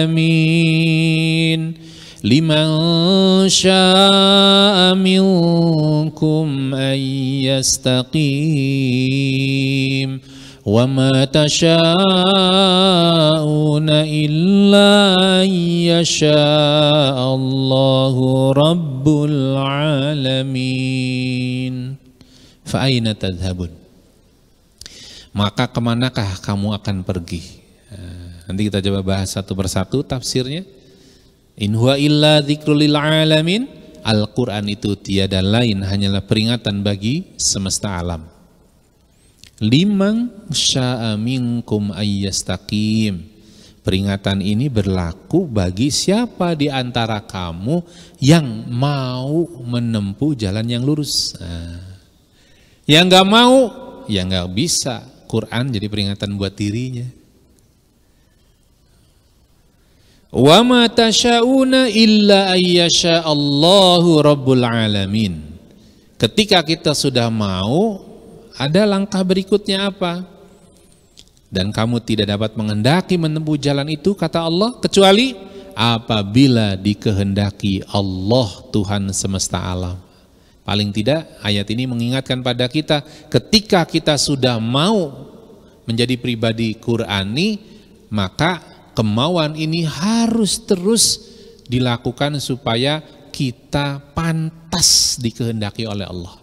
alamin liman syaa'a minkum ay yastaqim wa ma tasyaa'una illa yasha'allahu rabbul alamin. Fa aina tadhhabun? Maka kemanakah kamu akan pergi? Nanti kita coba bahas satu persatu tafsirnya. In huwa illa dzikrul lil alamin. Al-Quran itu tiada lain hanyalah peringatan bagi semesta alam. Liman syaa minkum ayyastaqim. Peringatan ini berlaku bagi siapa di antara kamu yang mau menempuh jalan yang lurus. Yang enggak mau, ya enggak bisa. Quran jadi peringatan buat dirinya. Wa ma tasyauna illa ayyasha Allahu rabbul alamin. Ketika kita sudah mau, ada langkah berikutnya apa? Dan kamu tidak dapat menghendaki menempuh jalan itu, kata Allah, kecuali apabila dikehendaki Allah Tuhan semesta alam. Paling tidak ayat ini mengingatkan pada kita, ketika kita sudah mau menjadi pribadi Qur'ani, maka kemauan ini harus terus dilakukan supaya kita pantas dikehendaki oleh Allah.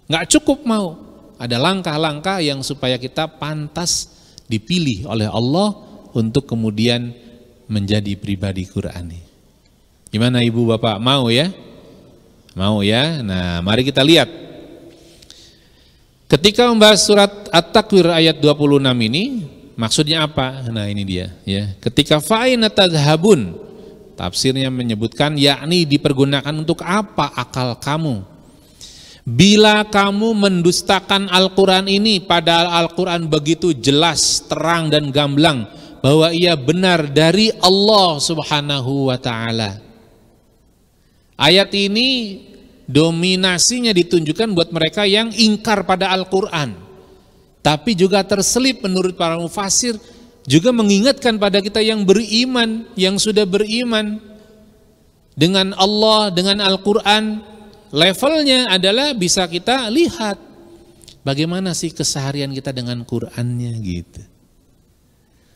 Nggak cukup mau, ada langkah-langkah yang supaya kita pantas dipilih oleh Allah untuk kemudian menjadi pribadi Qur'ani. Gimana ibu bapak, mau ya? Mau ya? Nah, mari kita lihat. Ketika membahas surat At-Takwir ayat 26 ini, maksudnya apa? Nah, ini dia ya. Ketika fa'ina tadhhabun, tafsirnya menyebutkan yakni dipergunakan untuk apa akal kamu? Bila kamu mendustakan Al-Quran ini, padahal Al-Quran begitu jelas, terang dan gamblang bahwa ia benar dari Allah Subhanahu wa ta'ala. Ayat ini dominasinya ditunjukkan buat mereka yang ingkar pada Al-Quran, tapi juga terselip menurut para mufasir juga mengingatkan pada kita yang beriman, yang sudah beriman dengan Allah, dengan Al-Quran. Levelnya adalah bisa kita lihat bagaimana sih keseharian kita dengan Qur'annya gitu.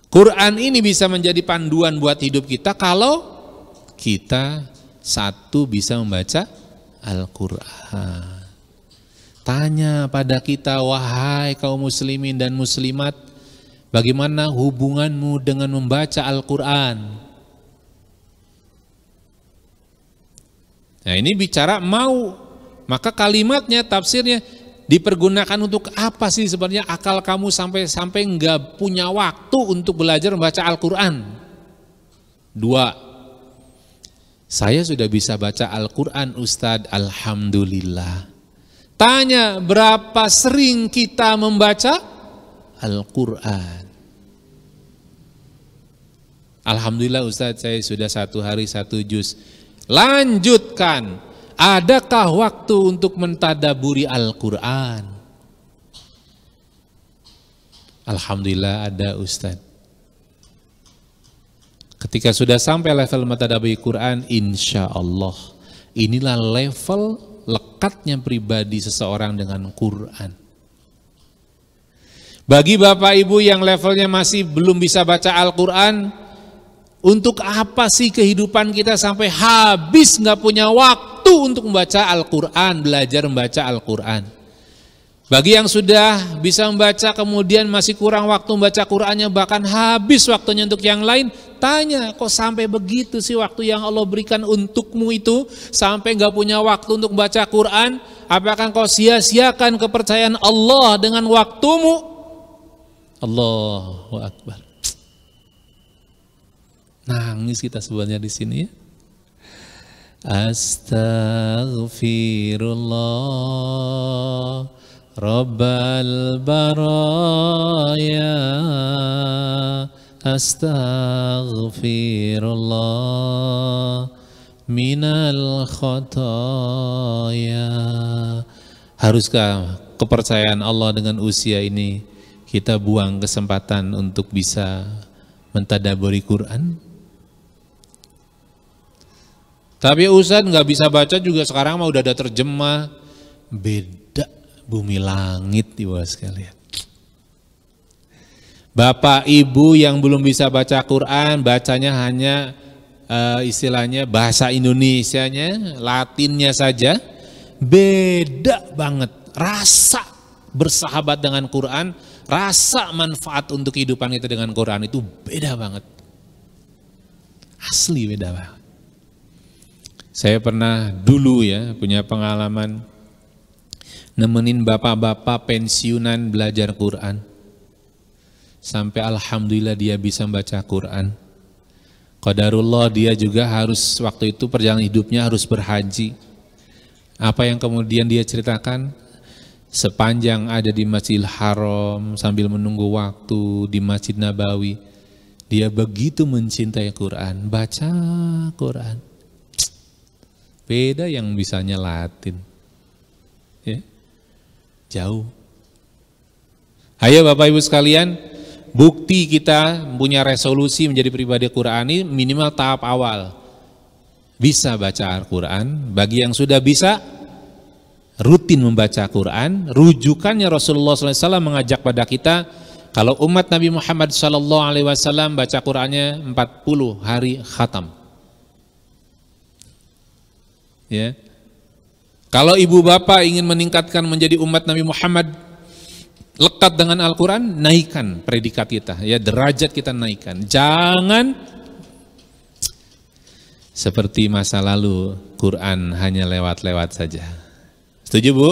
Quran ini bisa menjadi panduan buat hidup kita kalau kita satu bisa membaca Al-Quran. Tanya pada kita, wahai kaum muslimin dan muslimat, bagaimana hubunganmu dengan membaca Al-Quran? Nah, ini bicara mau, maka kalimatnya, tafsirnya dipergunakan untuk apa sih sebenarnya akal kamu sampai nggak punya waktu untuk belajar membaca Al-Quran? 2, saya sudah bisa baca Al-Quran Ustadz, alhamdulillah. Tanya, berapa sering kita membaca Al-Quran? Alhamdulillah Ustadz, saya sudah 1 hari 1 juz. Lanjutkan, adakah waktu untuk mentadaburi Al-Quran? Alhamdulillah ada Ustaz. Ketika sudah sampai level mentadaburi Quran, insya Allah inilah level lekatnya pribadi seseorang dengan Quran. Bagi bapak ibu yang levelnya masih belum bisa baca Al-Quran, untuk apa sih kehidupan kita sampai habis nggak punya waktu untuk membaca Al-Quran, belajar membaca Al-Quran? Bagi yang sudah bisa membaca kemudian masih kurang waktu membaca Qurannya, bahkan habis waktunya untuk yang lain, tanya, kok sampai begitu sih waktu yang Allah berikan untukmu itu, sampai nggak punya waktu untuk membaca Quran? Apakah kau sia-siakan kepercayaan Allah dengan waktumu? Allahu Akbar. Nangis kita sebenarnya di sini ya. Astaghfirullah Rabbal baraya, astaghfirullah minal khataya. Haruskah kepercayaan Allah dengan usia ini kita buang kesempatan untuk bisa mentadaburi Quran? Tapi Ustadz nggak bisa baca juga, sekarang mah udah ada terjemah. Beda bumi langit ibu sekalian. Bapak ibu yang belum bisa baca Quran, bacanya hanya istilahnya bahasa Indonesianya, Latinnya saja, beda banget. Rasa bersahabat dengan Quran, rasa manfaat untuk kehidupan kita dengan Quran itu beda banget. Asli beda banget. Saya pernah dulu ya punya pengalaman nemenin bapak-bapak pensiunan belajar Quran. Sampai alhamdulillah dia bisa membaca Quran. Qadarullah dia juga harus waktu itu perjalanan hidupnya harus berhaji. Apa yang kemudian dia ceritakan? Sepanjang ada di Masjidil Haram sambil menunggu waktu di Masjid Nabawi, Dia begitu mencintai Quran, baca Quran. Beda yang bisa nyelatin. Ya. Jauh. Ayo Bapak Ibu sekalian, bukti kita punya resolusi menjadi pribadi Qurani minimal tahap awal. Bisa baca Al-Quran, bagi yang sudah bisa, rutin membaca Quran. Rujukannya Rasulullah SAW mengajak pada kita, kalau umat Nabi Muhammad SAW baca Qurannya 40 hari khatam. Ya. Kalau ibu bapak ingin meningkatkan menjadi umat Nabi Muhammad lekat dengan Al-Quran, naikkan predikat kita, ya, derajat kita naikkan. Jangan seperti masa lalu, Quran hanya lewat-lewat saja. Setuju Bu?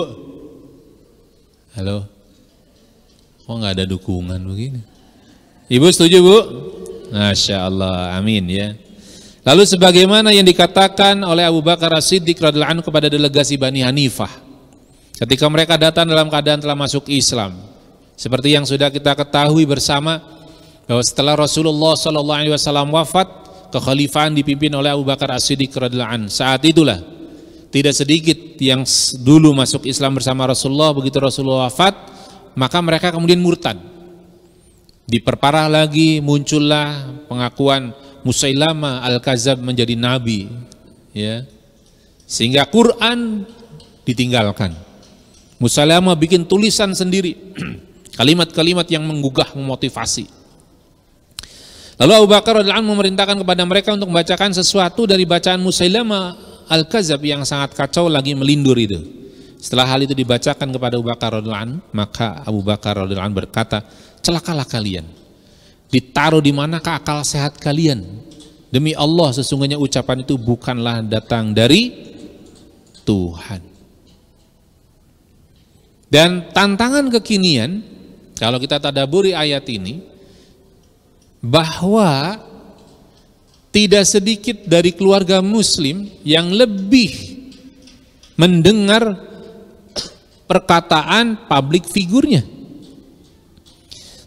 Halo? Kok nggak ada dukungan begini? Ibu setuju Bu? Masya Allah, amin ya. Lalu sebagaimana yang dikatakan oleh Abu Bakar As-Siddiq radhiyallahu anhu kepada delegasi Bani Hanifah ketika mereka datang dalam keadaan telah masuk Islam, seperti yang sudah kita ketahui bersama bahwa setelah Rasulullah SAW wafat, kekhalifahan dipimpin oleh Abu Bakar As-Siddiq radhiyallahu anhu. Saat itulah tidak sedikit yang dulu masuk Islam bersama Rasulullah, begitu Rasulullah wafat maka mereka kemudian murtad. Diperparah lagi, muncullah pengakuan Musailamah Al-Kazab menjadi nabi, ya, sehingga Quran ditinggalkan. Musailamah bikin tulisan sendiri, kalimat-kalimat yang menggugah, memotivasi. Lalu Abu Bakar radhiyallahu anhu memerintahkan kepada mereka untuk membacakan sesuatu dari bacaan Musailamah Al-Kazab yang sangat kacau lagi melindur itu. Setelah hal itu dibacakan kepada Abu Bakar radhiyallahu anhu, maka Abu Bakar radhiyallahu anhu berkata, celakalah kalian. Ditaruh di manakah akal sehat kalian? Demi Allah, sesungguhnya ucapan itu bukanlah datang dari Tuhan. Dan tantangan kekinian, kalau kita tadaburi ayat ini, bahwa tidak sedikit dari keluarga muslim yang lebih mendengar perkataan public figurnya,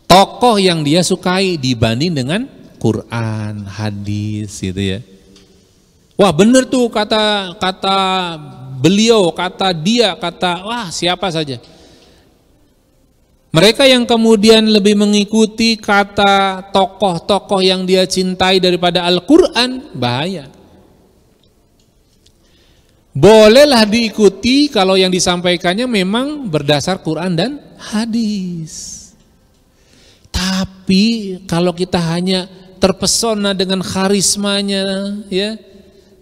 tokoh yang dia sukai dibanding dengan Quran, hadis gitu ya. Wah benar tuh kata beliau, kata dia, wah siapa saja. Mereka yang kemudian lebih mengikuti kata tokoh-tokoh yang dia cintai daripada Al-Quran, bahaya. Bolehlah diikuti kalau yang disampaikannya memang berdasar Quran dan hadis. Tapi kalau kita hanya terpesona dengan karismanya, ya,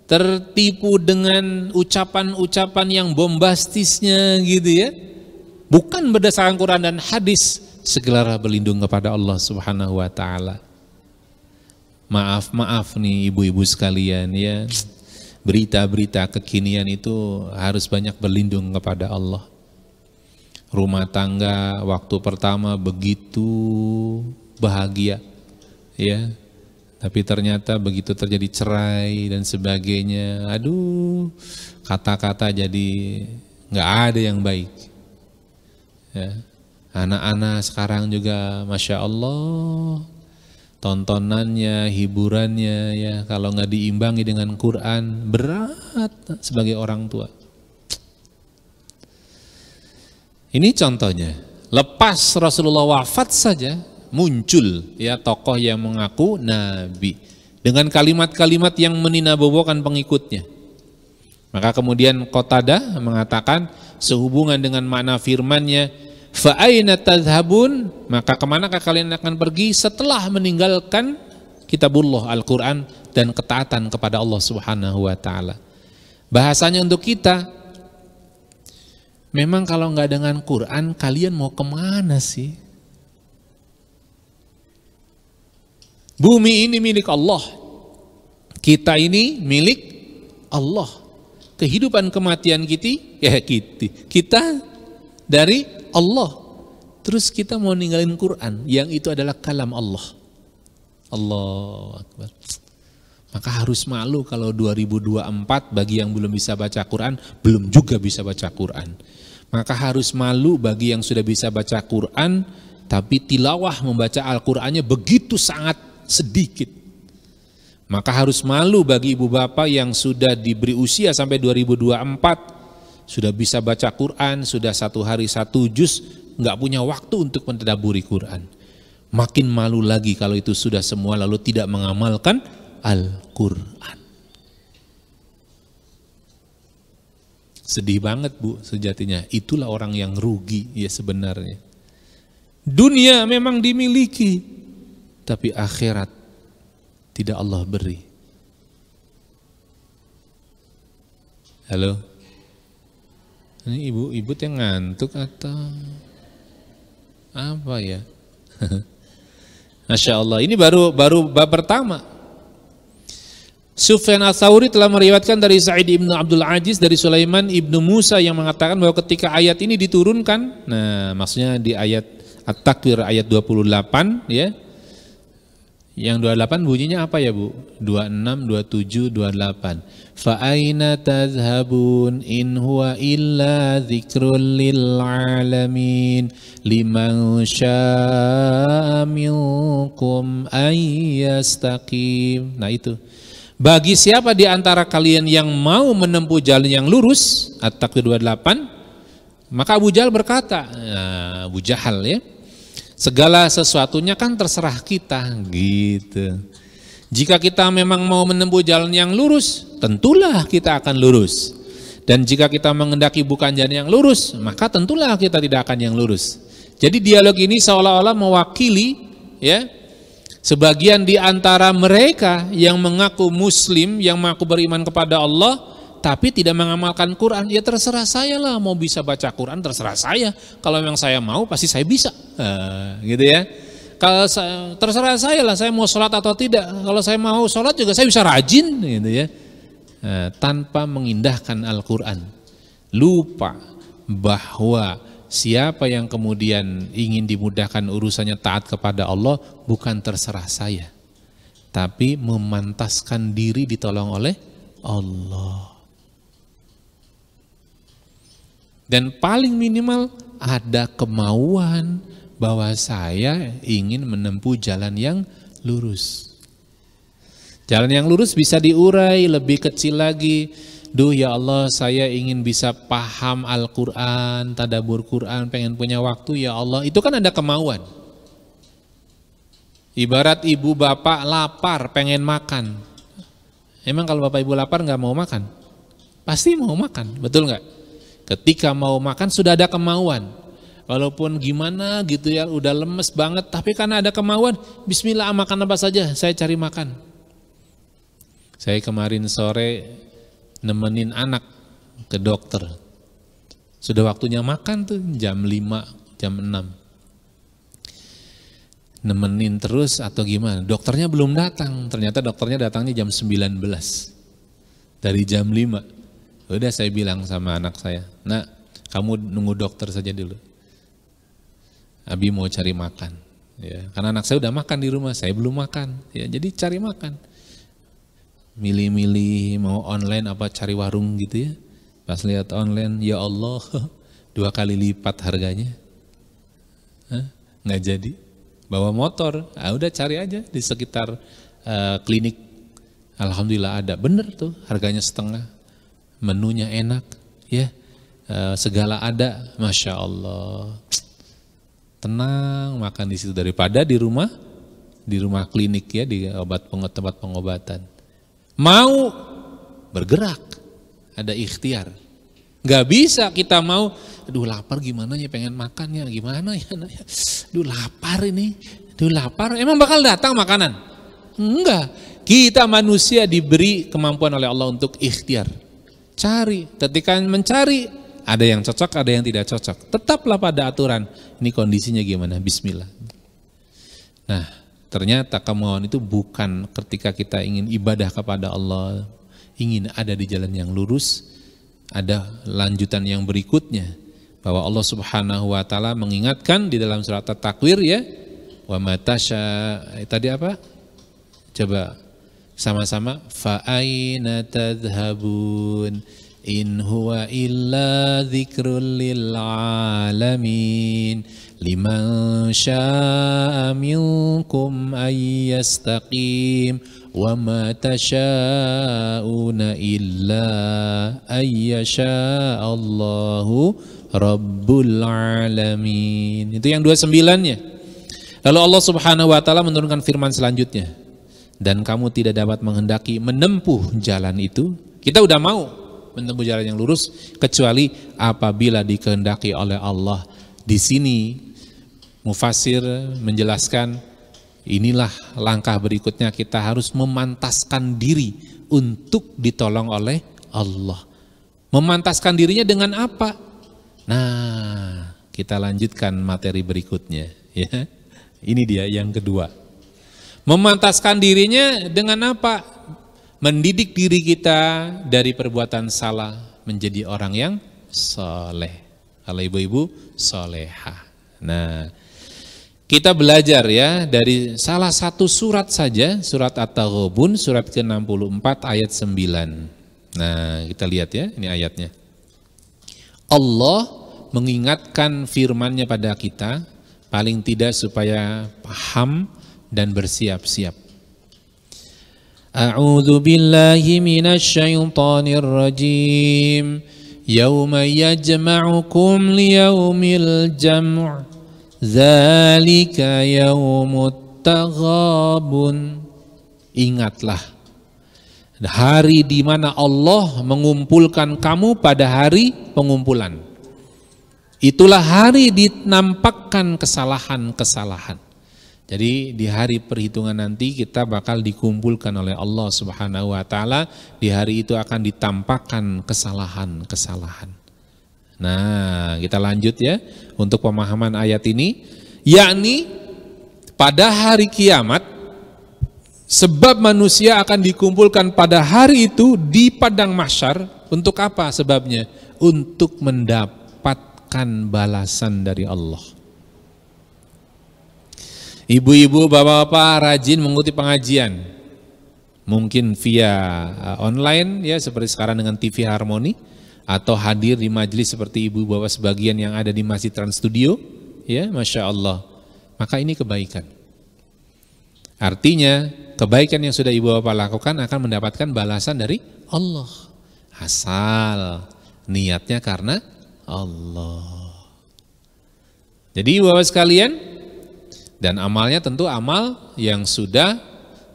tertipu dengan ucapan-ucapan yang bombastisnya gitu ya, bukan berdasarkan Quran dan hadis, segeralah berlindung kepada Allah Subhanahu wa taala. Maaf nih ibu-ibu sekalian ya, berita-berita kekinian itu harus banyak berlindung kepada Allah. Rumah tangga waktu pertama begitu bahagia, ya, tapi ternyata begitu terjadi cerai dan sebagainya, aduh, kata-kata jadi nggak ada yang baik. Ya. Anak-anak sekarang juga, masya Allah, tontonannya, hiburannya, ya, kalau nggak diimbangi dengan Quran berat sebagai orang tua. Ini contohnya, lepas Rasulullah wafat saja muncul ya tokoh yang mengaku nabi dengan kalimat-kalimat yang meninabobokan pengikutnya. Maka kemudian Qatadah mengatakan sehubungan dengan makna firman-Nya, fa aina tadhhabun, maka kemanakah kalian akan pergi setelah meninggalkan kitabullah Al-Quran dan ketaatan kepada Allah Subhanahu wa taala. Bahasanya untuk kita, memang kalau nggak dengan Quran, kalian mau kemana sih? Bumi ini milik Allah, kita ini milik Allah. Kehidupan kematian kita dari Allah. Terus kita mau ninggalin Quran, yang itu adalah kalam Allah. Allahu Akbar. Maka harus malu kalau 2024 bagi yang belum bisa baca Quran, belum juga bisa baca Quran. Maka harus malu bagi yang sudah bisa baca Quran, tapi tilawah membaca Al-Qurannya begitu sangat sedikit. Maka harus malu bagi ibu bapak yang sudah diberi usia sampai 2024, sudah bisa baca Quran, sudah 1 hari 1 juz, nggak punya waktu untuk mentadaburi Quran. Makin malu lagi kalau itu sudah semua lalu tidak mengamalkan Al-Quran. Sedih banget Bu sejatinya, itulah orang yang rugi ya sebenarnya. Dunia memang dimiliki, tapi akhirat tidak Allah beri. Halo? Ini ibu-ibu yang ngantuk atau apa ya? Masya Allah, ini baru bab pertama. Sufyan Ats-Tsauri telah meriwayatkan dari Sa'id ibnu Abdul Aziz dari Sulaiman ibnu Musa yang mengatakan bahwa ketika ayat ini diturunkan, nah maksudnya di ayat At-Takwir ayat 28 ya. Yang 28 bunyinya apa ya Bu? 26, 27, 28. Fa aina tadhhabun in huwa illa dzikrul lil alamin liman syaa'a minkum ayyastaqim. Nah itu. Bagi siapa di antara kalian yang mau menempuh jalan yang lurus, At-Takwir 28, maka Abu Jahal berkata, Abu Jahal ya, segala sesuatunya kan terserah kita gitu. Jika kita memang mau menempuh jalan yang lurus, tentulah kita akan lurus. Dan jika kita mengendaki bukan jalan yang lurus, maka tentulah kita tidak akan yang lurus. Jadi dialog ini seolah-olah mewakili ya sebagian di antara mereka yang mengaku muslim, yang mengaku beriman kepada Allah, tapi tidak mengamalkan Quran. Ya terserah saya lah, mau bisa baca Quran terserah saya. Kalau memang saya mau pasti saya bisa, gitu ya. Kalau terserah saya lah, saya mau sholat atau tidak. Kalau saya mau sholat juga saya bisa rajin, gitu ya. Tanpa mengindahkan Al-Quran, lupa bahwa siapa yang kemudian ingin dimudahkan urusannya taat kepada Allah bukan terserah saya, tapi memantaskan diri ditolong oleh Allah. Dan paling minimal ada kemauan bahwa saya ingin menempuh jalan yang lurus. Jalan yang lurus bisa diurai lebih kecil lagi. Duh ya Allah, saya ingin bisa paham Al-Quran, tadabbur Quran, pengen punya waktu ya Allah. Itu kan ada kemauan. Ibarat ibu bapak lapar, pengen makan. Emang kalau bapak ibu lapar nggak mau makan? Pasti mau makan, betul nggak? Ketika mau makan sudah ada kemauan. Walaupun gimana gitu ya, udah lemes banget, tapi karena ada kemauan, bismillah makan apa saja, saya cari makan. Saya kemarin sore nemenin anak ke dokter. Sudah waktunya makan tuh jam 5, jam 6. Nemenin terus atau gimana? Dokternya belum datang. Ternyata dokternya datangnya jam 19. Dari jam 5. Udah saya bilang sama anak saya, "Nak, kamu nunggu dokter saja dulu. Abi mau cari makan." Ya, karena anak saya udah makan di rumah, saya belum makan. Ya, jadi cari makan. Milih-milih mau online apa cari warung gitu ya. Pas lihat online, ya Allah, 2 kali lipat harganya. Nggak jadi. Bawa motor, udah cari aja di sekitar klinik. Alhamdulillah ada, bener tuh harganya setengah. Menunya enak, ya, segala ada, masya Allah. Tenang makan di situ daripada di rumah klinik ya, di tempat pengobatan. Mau bergerak, ada ikhtiar. Gak bisa kita mau, aduh lapar gimana ya, pengen makan ya, gimana ya, aduh lapar ini, aduh lapar, emang bakal datang makanan? Enggak, kita manusia diberi kemampuan oleh Allah untuk ikhtiar. Cari, ketika mencari, ada yang cocok, ada yang tidak cocok. Tetaplah pada aturan, ini kondisinya gimana, bismillah. Nah, ternyata kemauan itu bukan ketika kita ingin ibadah kepada Allah, ingin ada di jalan yang lurus. Ada lanjutan yang berikutnya, bahwa Allah Subhanahu wa taala mengingatkan di dalam surat At-Takwir ya, wa matasya, tadi apa? Coba sama-sama, fa aina tadhhabun, in huwa illa dzikrul lil alamin liman syaa'a minkum ay yastaqim wa ma tasha'una illa ay yasha'allahu rabbul alamin. Itu yang 29-nya. Lalu Allah Subhanahu wa taala menurunkan firman selanjutnya, dan kamu tidak dapat menghendaki menempuh jalan itu. Kita udah mau menempuh jalan yang lurus kecuali apabila dikehendaki oleh Allah. Di sini Mufassir menjelaskan, inilah langkah berikutnya, kita harus memantaskan diri untuk ditolong oleh Allah. Memantaskan dirinya dengan apa? Nah, kita lanjutkan materi berikutnya, ya. Ini dia yang kedua. Memantaskan dirinya dengan apa? Mendidik diri kita dari perbuatan salah menjadi orang yang soleh. Kalau ibu-ibu soleha. Nah, kita belajar ya dari salah satu surat saja, surat At-Taghabun, surat ke-64 ayat 9. Nah, kita lihat ya, ini ayatnya. Allah mengingatkan firman-Nya pada kita, paling tidak supaya paham dan bersiap-siap. A'udzu billahi minasy syaithanir rajim. Yauma yajma'ukum liyaumil jam'. Dzalika yaumut taghabun. Ingatlah hari di mana Allah mengumpulkan kamu pada hari pengumpulan. Itulah hari dinampakkan kesalahan-kesalahan. Jadi di hari perhitungan nanti kita bakal dikumpulkan oleh Allah Subhanahu wa taala. Di hari itu akan ditampakkan kesalahan-kesalahan. Nah, kita lanjut ya untuk pemahaman ayat ini, yakni pada hari kiamat, sebab manusia akan dikumpulkan pada hari itu di padang mahsyar. Untuk apa sebabnya? Untuk mendapatkan balasan dari Allah. Ibu-ibu, bapak-bapak rajin mengikuti pengajian, mungkin via online ya, seperti sekarang dengan TV Harmoni, atau hadir di majelis seperti ibu bapak sebagian yang ada di Masjid Trans Studio, ya, Masya Allah. Maka ini kebaikan. Artinya kebaikan yang sudah ibu bapak lakukan akan mendapatkan balasan dari Allah, asal niatnya karena Allah. Jadi ibu bapak sekalian, dan amalnya tentu amal yang sudah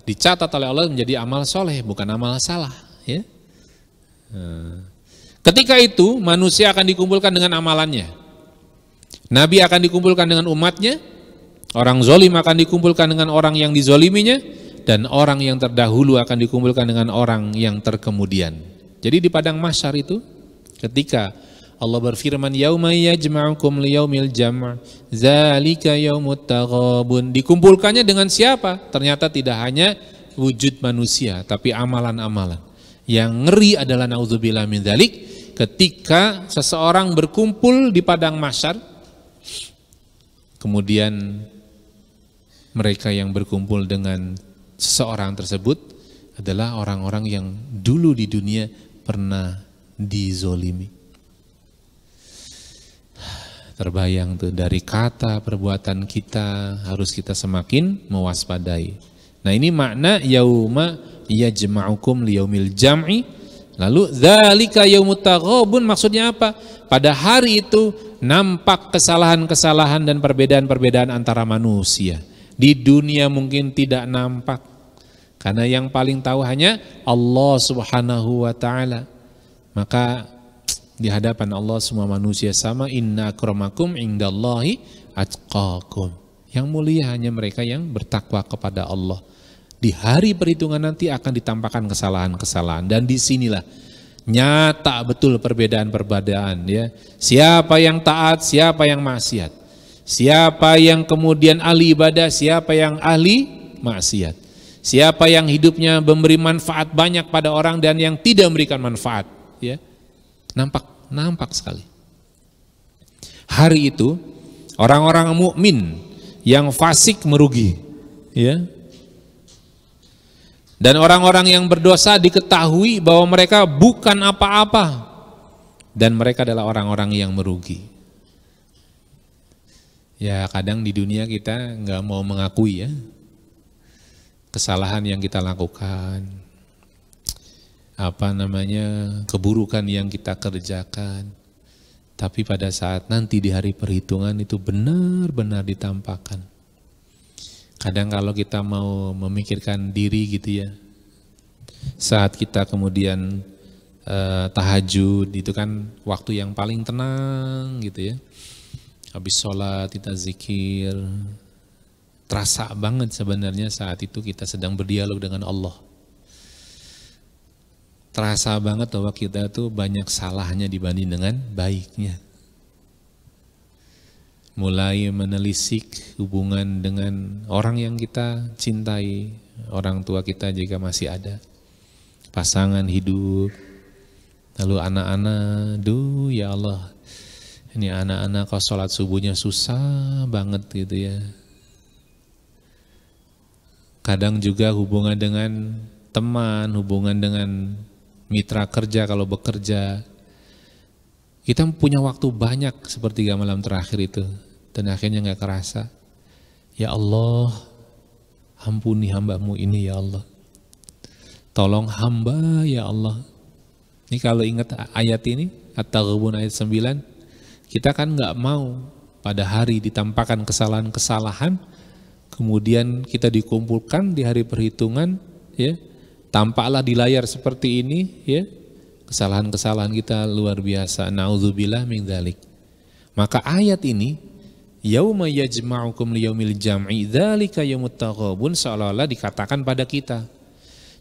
dicatat oleh Allah menjadi amal soleh, bukan amal salah, ya. Ketika itu manusia akan dikumpulkan dengan amalannya. Nabi akan dikumpulkan dengan umatnya, orang zolim akan dikumpulkan dengan orang yang dizoliminya, dan orang yang terdahulu akan dikumpulkan dengan orang yang terkemudian. Jadi di padang mahsyar itu ketika Allah berfirman, yauma yajma'ukum liyaumil jam', dzalika yaumut taghabun. Dikumpulkannya dengan siapa? Ternyata tidak hanya wujud manusia, tapi amalan-amalan. Yang ngeri adalah naudzubillah min dzalik, ketika seseorang berkumpul di padang mahsyar, kemudian mereka yang berkumpul dengan seseorang tersebut adalah orang-orang yang dulu di dunia pernah dizolimi. Terbayang tuh, dari kata perbuatan kita harus kita semakin mewaspadai. Nah, ini makna yauma yajma'ukum liyaumil jam'i. Lalu dzalika yaumut taghabun, maksudnya apa? Pada hari itu nampak kesalahan-kesalahan dan perbedaan-perbedaan antara manusia. Di dunia mungkin tidak nampak, karena yang paling tahu hanya Allah Subhanahu wa taala. Maka di hadapan Allah semua manusia sama, inna akramakum indallahi atqakum. Yang mulia hanya mereka yang bertakwa kepada Allah. Di hari perhitungan nanti akan ditampakkan kesalahan-kesalahan, dan disinilah nyata betul perbedaan-perbedaan, ya. Siapa yang taat, siapa yang maksiat, siapa yang kemudian ahli ibadah, siapa yang ahli maksiat, siapa yang hidupnya memberi manfaat banyak pada orang dan yang tidak memberikan manfaat, ya. Nampak sekali. Hari itu orang-orang mukmin yang fasik merugi, ya. Dan orang-orang yang berdosa diketahui bahwa mereka bukan apa-apa, dan mereka adalah orang-orang yang merugi. Ya kadang di dunia kita nggak mau mengakui ya kesalahan yang kita lakukan, keburukan yang kita kerjakan. Tapi pada saat nanti di hari perhitungan itu benar-benar ditampakkan. Kadang kalau kita mau memikirkan diri gitu ya, saat kita kemudian tahajud itu kan waktu yang paling tenang gitu ya. Habis sholat kita zikir, terasa banget sebenarnya saat itu kita sedang berdialog dengan Allah. Terasa banget bahwa kita tuh banyak salahnya dibanding dengan baiknya. Mulai menelisik hubungan dengan orang yang kita cintai, orang tua kita jika masih ada, pasangan hidup, lalu anak-anak, ya Allah, ini anak-anak kok sholat subuhnya susah banget gitu ya. Kadang juga hubungan dengan teman, hubungan dengan mitra kerja kalau bekerja. Kita punya waktu banyak sepertiga malam terakhir itu, dan akhirnya nggak kerasa. Ya Allah, ampuni hamba-Mu ini ya Allah. Tolong hamba ya Allah. Ini kalau ingat ayat ini, At-Taghabun ayat 9, kita kan nggak mau pada hari ditampakkan kesalahan-kesalahan, kemudian kita dikumpulkan di hari perhitungan, ya, tampaklah di layar seperti ini, ya, kesalahan-kesalahan kita luar biasa. Na'udzubillah min dzalik. Maka ayat ini, yauma yajma'ukum liyaumil jam'i dzalika yaumut taghabun, seolah-olah dikatakan pada kita.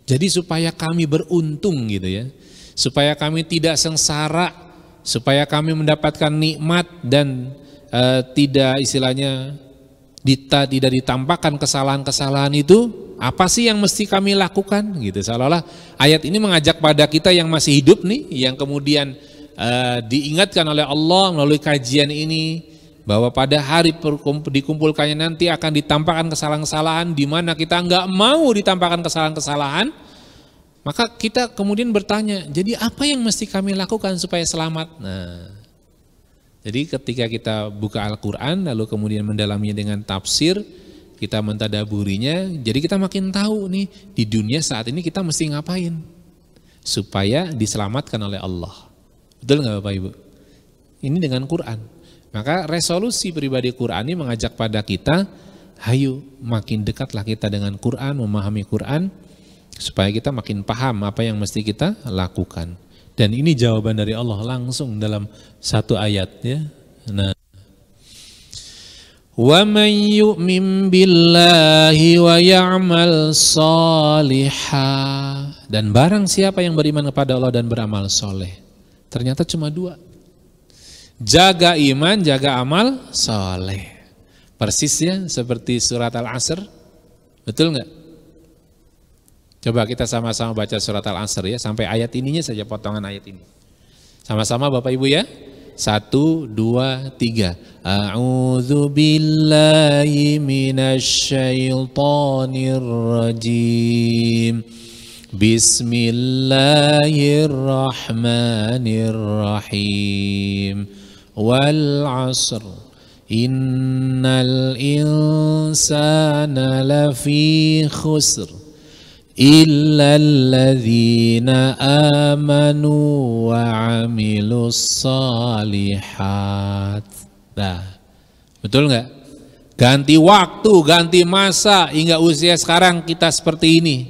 Jadi supaya kami beruntung gitu ya, supaya kami tidak sengsara, supaya kami mendapatkan nikmat dan tidak istilahnya tidak ditampakkan kesalahan-kesalahan itu, apa sih yang mesti kami lakukan gitu. Seolah-olah ayat ini mengajak pada kita yang masih hidup nih, yang kemudian diingatkan oleh Allah melalui kajian ini, bahwa pada hari dikumpulkannya nanti akan ditampakkan kesalahan-kesalahan, di mana kita nggak mau ditampakkan kesalahan-kesalahan. Maka kita kemudian bertanya, jadi apa yang mesti kami lakukan supaya selamat? Nah, jadi ketika kita buka Al-Quran, lalu kemudian mendalaminya dengan tafsir, kita mentadaburinya, jadi kita makin tahu nih, di dunia saat ini kita mesti ngapain supaya diselamatkan oleh Allah. Betul nggak Bapak Ibu? Ini dengan Quran. Maka resolusi pribadi Quran ini mengajak pada kita, hayu makin dekatlah kita dengan Quran, memahami Quran, supaya kita makin paham apa yang mesti kita lakukan. Dan ini jawaban dari Allah langsung dalam satu ayat ya. Nah, wa man yu'min billahi wa ya'mal salihah, dan barang siapa yang beriman kepada Allah dan beramal soleh. Ternyata cuma dua. Jaga iman, jaga amal soleh. Persisnya seperti surat Al-Asr. Betul nggak? Coba kita sama-sama baca surat Al-Asr ya, sampai ayat ininya saja, potongan ayat ini. Sama-sama Bapak Ibu ya. 1, 2, 3. A'udzu billahi minasyaitonir rajim. Bismillahirrahmanirrahim. Wal 'asr. Innal insana lafi khusr. Illalladzina amanu wa amilus salihat. Nah, betul nggak? Ganti waktu, ganti masa, hingga usia sekarang kita seperti ini.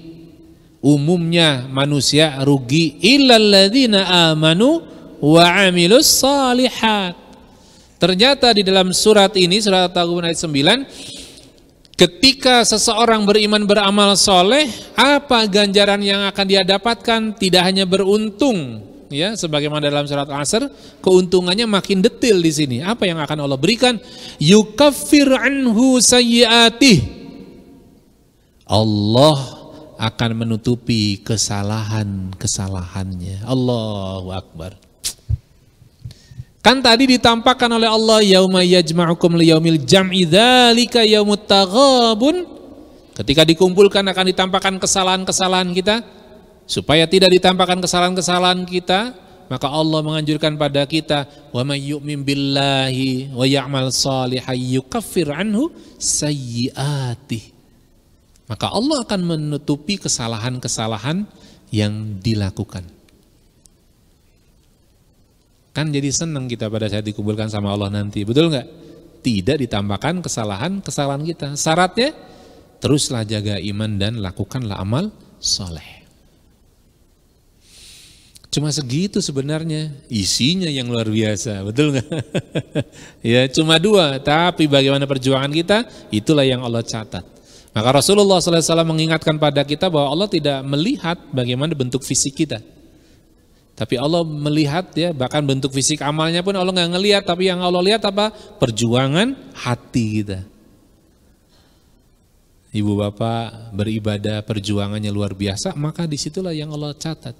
Umumnya manusia rugi. Illalladzina amanu wa amilus salihat. Ternyata di dalam surat ini, surat At-Taghabun ayat 9, ketika seseorang beriman beramal soleh, apa ganjaran yang akan dia dapatkan? Tidak hanya beruntung, ya, sebagaimana dalam surat Al-Asr, keuntungannya makin detail di sini. Apa yang akan Allah berikan? Yukaffir anhu sayyiatih. Allah akan menutupi kesalahan-kesalahannya. Allahu Akbar. Kan tadi ditampakkan oleh Allah, yauma yajma'ukum liyaumil jam'i dzalika yaumut taghabun. Ketika dikumpulkan akan ditampakkan kesalahan-kesalahan kita, supaya tidak ditampakkan kesalahan-kesalahan kita, Maka Allah menganjurkan pada kita, wa may yu'min billahi wa ya'mal shalihan yukaffir anhu sayyi'atih. Maka Allah akan menutupi kesalahan-kesalahan yang dilakukan. Kan jadi senang kita pada saat dikumpulkan sama Allah nanti, betul nggak? Tidak ditambahkan kesalahan-kesalahan kita. Syaratnya, teruslah jaga iman dan lakukanlah amal soleh. Cuma segitu sebenarnya, isinya yang luar biasa, betul nggak? Ya, cuma 2, tapi bagaimana perjuangan kita, itulah yang Allah catat. Maka Rasulullah SAW mengingatkan pada kita bahwa Allah tidak melihat bagaimana bentuk fisik kita. Tapi Allah melihat ya, bahkan bentuk fisik amalnya pun Allah nggak ngelihat, tapi yang Allah lihat apa? Perjuangan hati kita. Ibu bapak beribadah perjuangannya luar biasa, maka disitulah yang Allah catat.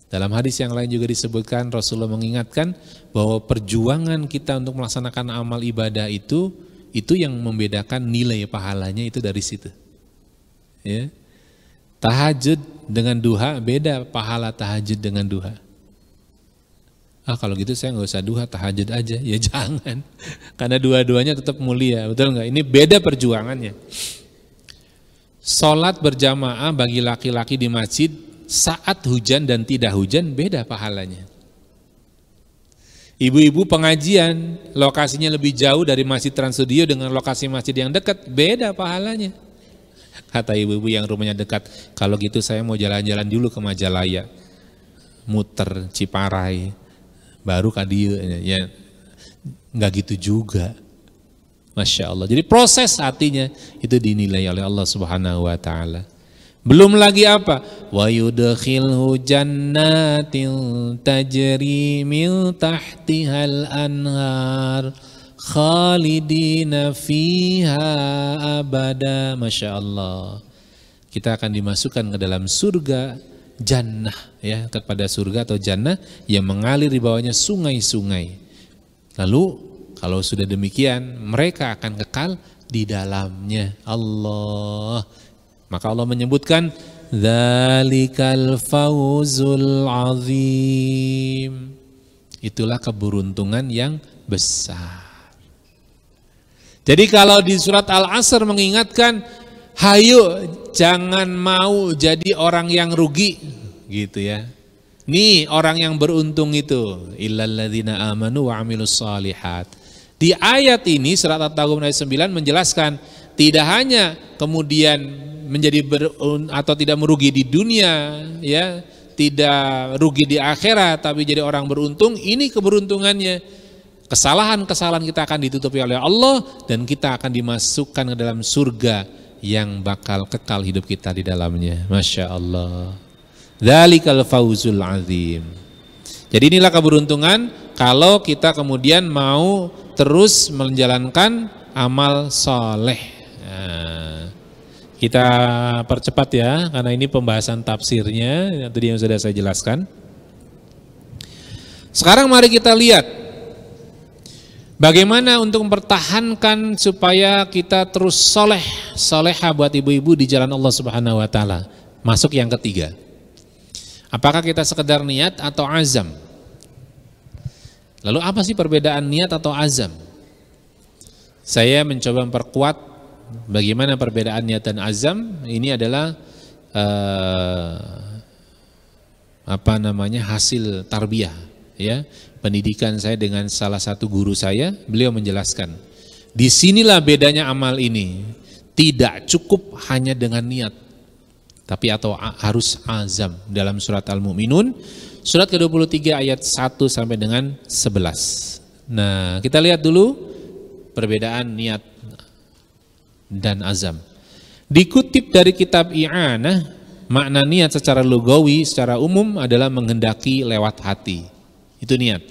Dalam hadis yang lain juga disebutkan, Rasulullah mengingatkan bahwa perjuangan kita untuk melaksanakan amal ibadah itu yang membedakan nilai pahalanya itu dari situ. Ya. Tahajud dengan duha beda pahala tahajud dengan duha. Kalau gitu saya nggak usah duha, tahajud aja. Ya jangan, karena dua-duanya tetap mulia, betul nggak? Ini beda perjuangannya. Sholat berjamaah bagi laki-laki di masjid saat hujan dan tidak hujan beda pahalanya. Ibu-ibu pengajian lokasinya lebih jauh dari Masjid Trans Studio dengan lokasi masjid yang dekat beda pahalanya. Kata ibu-ibu yang rumahnya dekat, kalau gitu saya mau jalan-jalan dulu ke Majalaya, muter Ciparai, baru kadieu. Ya, nggak gitu juga. Masya Allah. Jadi proses hatinya itu dinilai oleh Allah Subhanahu Wa Taala. Belum lagi apa? Wa yudkhilhu jannatin tajri min tahtihal anhar khalidina fiha abada. Masya Allah. Kita akan dimasukkan ke dalam surga jannah, ya, kepada surga atau jannah yang mengalir di bawahnya sungai-sungai. Lalu kalau sudah demikian mereka akan kekal di dalamnya. Allah. Maka Allah menyebutkan dzalikal fawzul azim. Itulah keberuntungan yang besar. Jadi kalau di surat Al-Asr mengingatkan, hayo jangan mau jadi orang yang rugi, gitu ya. Nih orang yang beruntung itu, illal ladzina amanu wa amilus shalihat. Di ayat ini surat At-Taghabun ayat 9 menjelaskan tidak hanya kemudian menjadi atau tidak merugi di dunia, ya, tidak rugi di akhirat, tapi jadi orang beruntung. Ini keberuntungannya. Kesalahan-kesalahan kita akan ditutupi oleh Allah dan kita akan dimasukkan ke dalam surga yang bakal kekal hidup kita di dalamnya. Masya Allah. Dzalikal fawzul azim. Jadi inilah keberuntungan kalau kita kemudian mau terus menjalankan amal soleh. Nah, kita percepat ya, karena ini pembahasan tafsirnya yang tadi yang sudah saya jelaskan. Sekarang mari kita lihat bagaimana untuk mempertahankan supaya kita terus soleha buat ibu-ibu di jalan Allah Subhanahu Wa Taala. Masuk yang ketiga. Apakah kita sekedar niat atau azam? Lalu apa sih perbedaan niat atau azam? Saya mencoba memperkuat bagaimana perbedaan niat dan azam. Ini adalah hasil tarbiyah, ya, pendidikan saya dengan salah satu guru saya. Beliau menjelaskan, disinilah bedanya amal ini. Tidak cukup hanya dengan niat, tapi harus azam. Dalam surat Al-Mu'minun, surat ke-23 ayat 1 sampai dengan 11. Nah, kita lihat dulu perbedaan niat dan azam. Dikutip dari kitab I'anah, makna niat secara lugawi, secara umum adalah menghendaki lewat hati. Itu niat.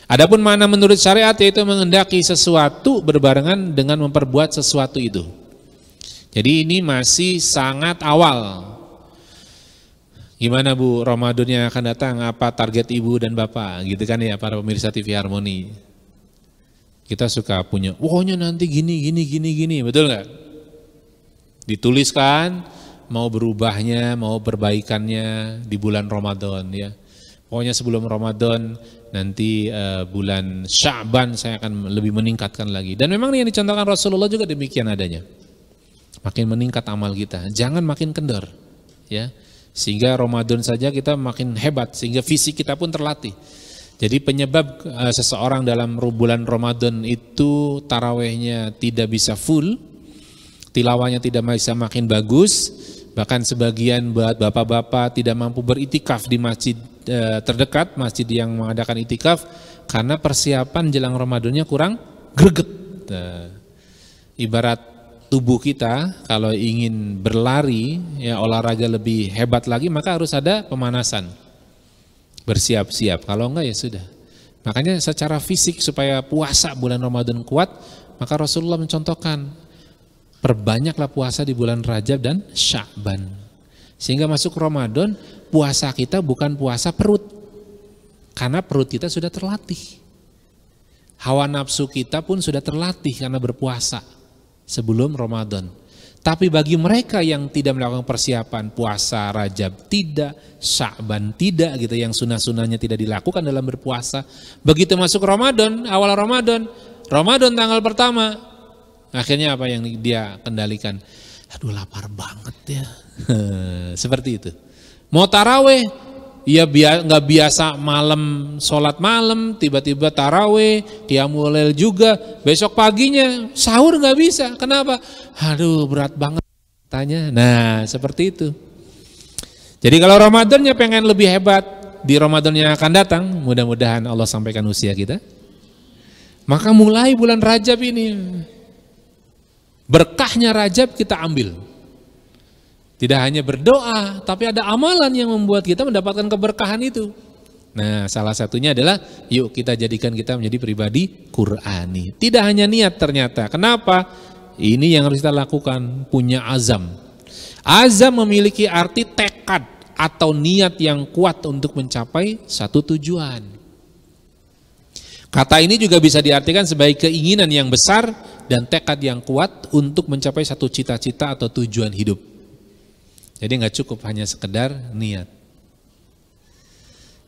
Adapun makna menurut syariat yaitu menghendaki sesuatu berbarengan dengan memperbuat sesuatu itu. Jadi ini masih sangat awal. Gimana Bu, Ramadan yang akan datang, apa target Ibu dan Bapak, gitu kan ya para pemirsa TV Harmoni. Kita suka punya, pokoknya nanti gini, betul nggak? Dituliskan, mau berubahnya, mau perbaikannya di bulan Ramadan, ya. Pokoknya sebelum Ramadan, nanti bulan Sya'ban saya akan lebih meningkatkan lagi. Dan memang yang dicontohkan Rasulullah juga demikian adanya. Makin meningkat amal kita, jangan makin kendor, ya. Sehingga Ramadan saja kita makin hebat, sehingga fisik kita pun terlatih. Jadi penyebab seseorang dalam bulan Ramadan itu tarawehnya tidak bisa full, tilawahnya tidak bisa makin bagus, bahkan sebagian buat bapak-bapak tidak mampu beritikaf di masjid terdekat, masjid yang mengadakan itikaf, karena persiapan jelang Ramadannya kurang greget. Ibarat tubuh kita kalau ingin berlari, ya olahraga lebih hebat lagi, maka harus ada pemanasan, bersiap-siap. Kalau enggak ya sudah. Makanya secara fisik supaya puasa bulan Ramadan kuat, maka Rasulullah mencontohkan, perbanyaklah puasa di bulan Rajab dan Sya'ban. Sehingga masuk Ramadan, puasa kita bukan puasa perut, karena perut kita sudah terlatih. Hawa nafsu kita pun sudah terlatih karena berpuasa sebelum Ramadan. Tapi bagi mereka yang tidak melakukan persiapan puasa Rajab tidak, Sya'ban tidak gitu, yang sunnah-sunnahnya tidak dilakukan dalam berpuasa, begitu masuk Ramadan, awal Ramadan tanggal pertama, akhirnya apa yang dia kendalikan? Aduh lapar banget ya. Seperti itu. Mau taraweh, ya nggak biasa malam, sholat malam, tiba-tiba taraweh, qiyamul lail juga, besok paginya sahur nggak bisa. Kenapa? Aduh berat banget tanya. Nah seperti itu. Jadi kalau Ramadannya pengen lebih hebat di Ramadan yang akan datang, mudah-mudahan Allah sampaikan usia kita, maka mulai bulan Rajab ini, berkahnya Rajab kita ambil. Tidak hanya berdoa, tapi ada amalan yang membuat kita mendapatkan keberkahan itu. Nah, salah satunya adalah yuk kita jadikan kita menjadi pribadi Qur'ani. Tidak hanya niat ternyata. Kenapa? Ini yang harus kita lakukan, punya azam. Azam memiliki arti tekad atau niat yang kuat untuk mencapai satu tujuan. Kata ini juga bisa diartikan sebagai keinginan yang besar dan tekad yang kuat untuk mencapai satu cita-cita atau tujuan hidup. Jadi nggak cukup hanya sekedar niat.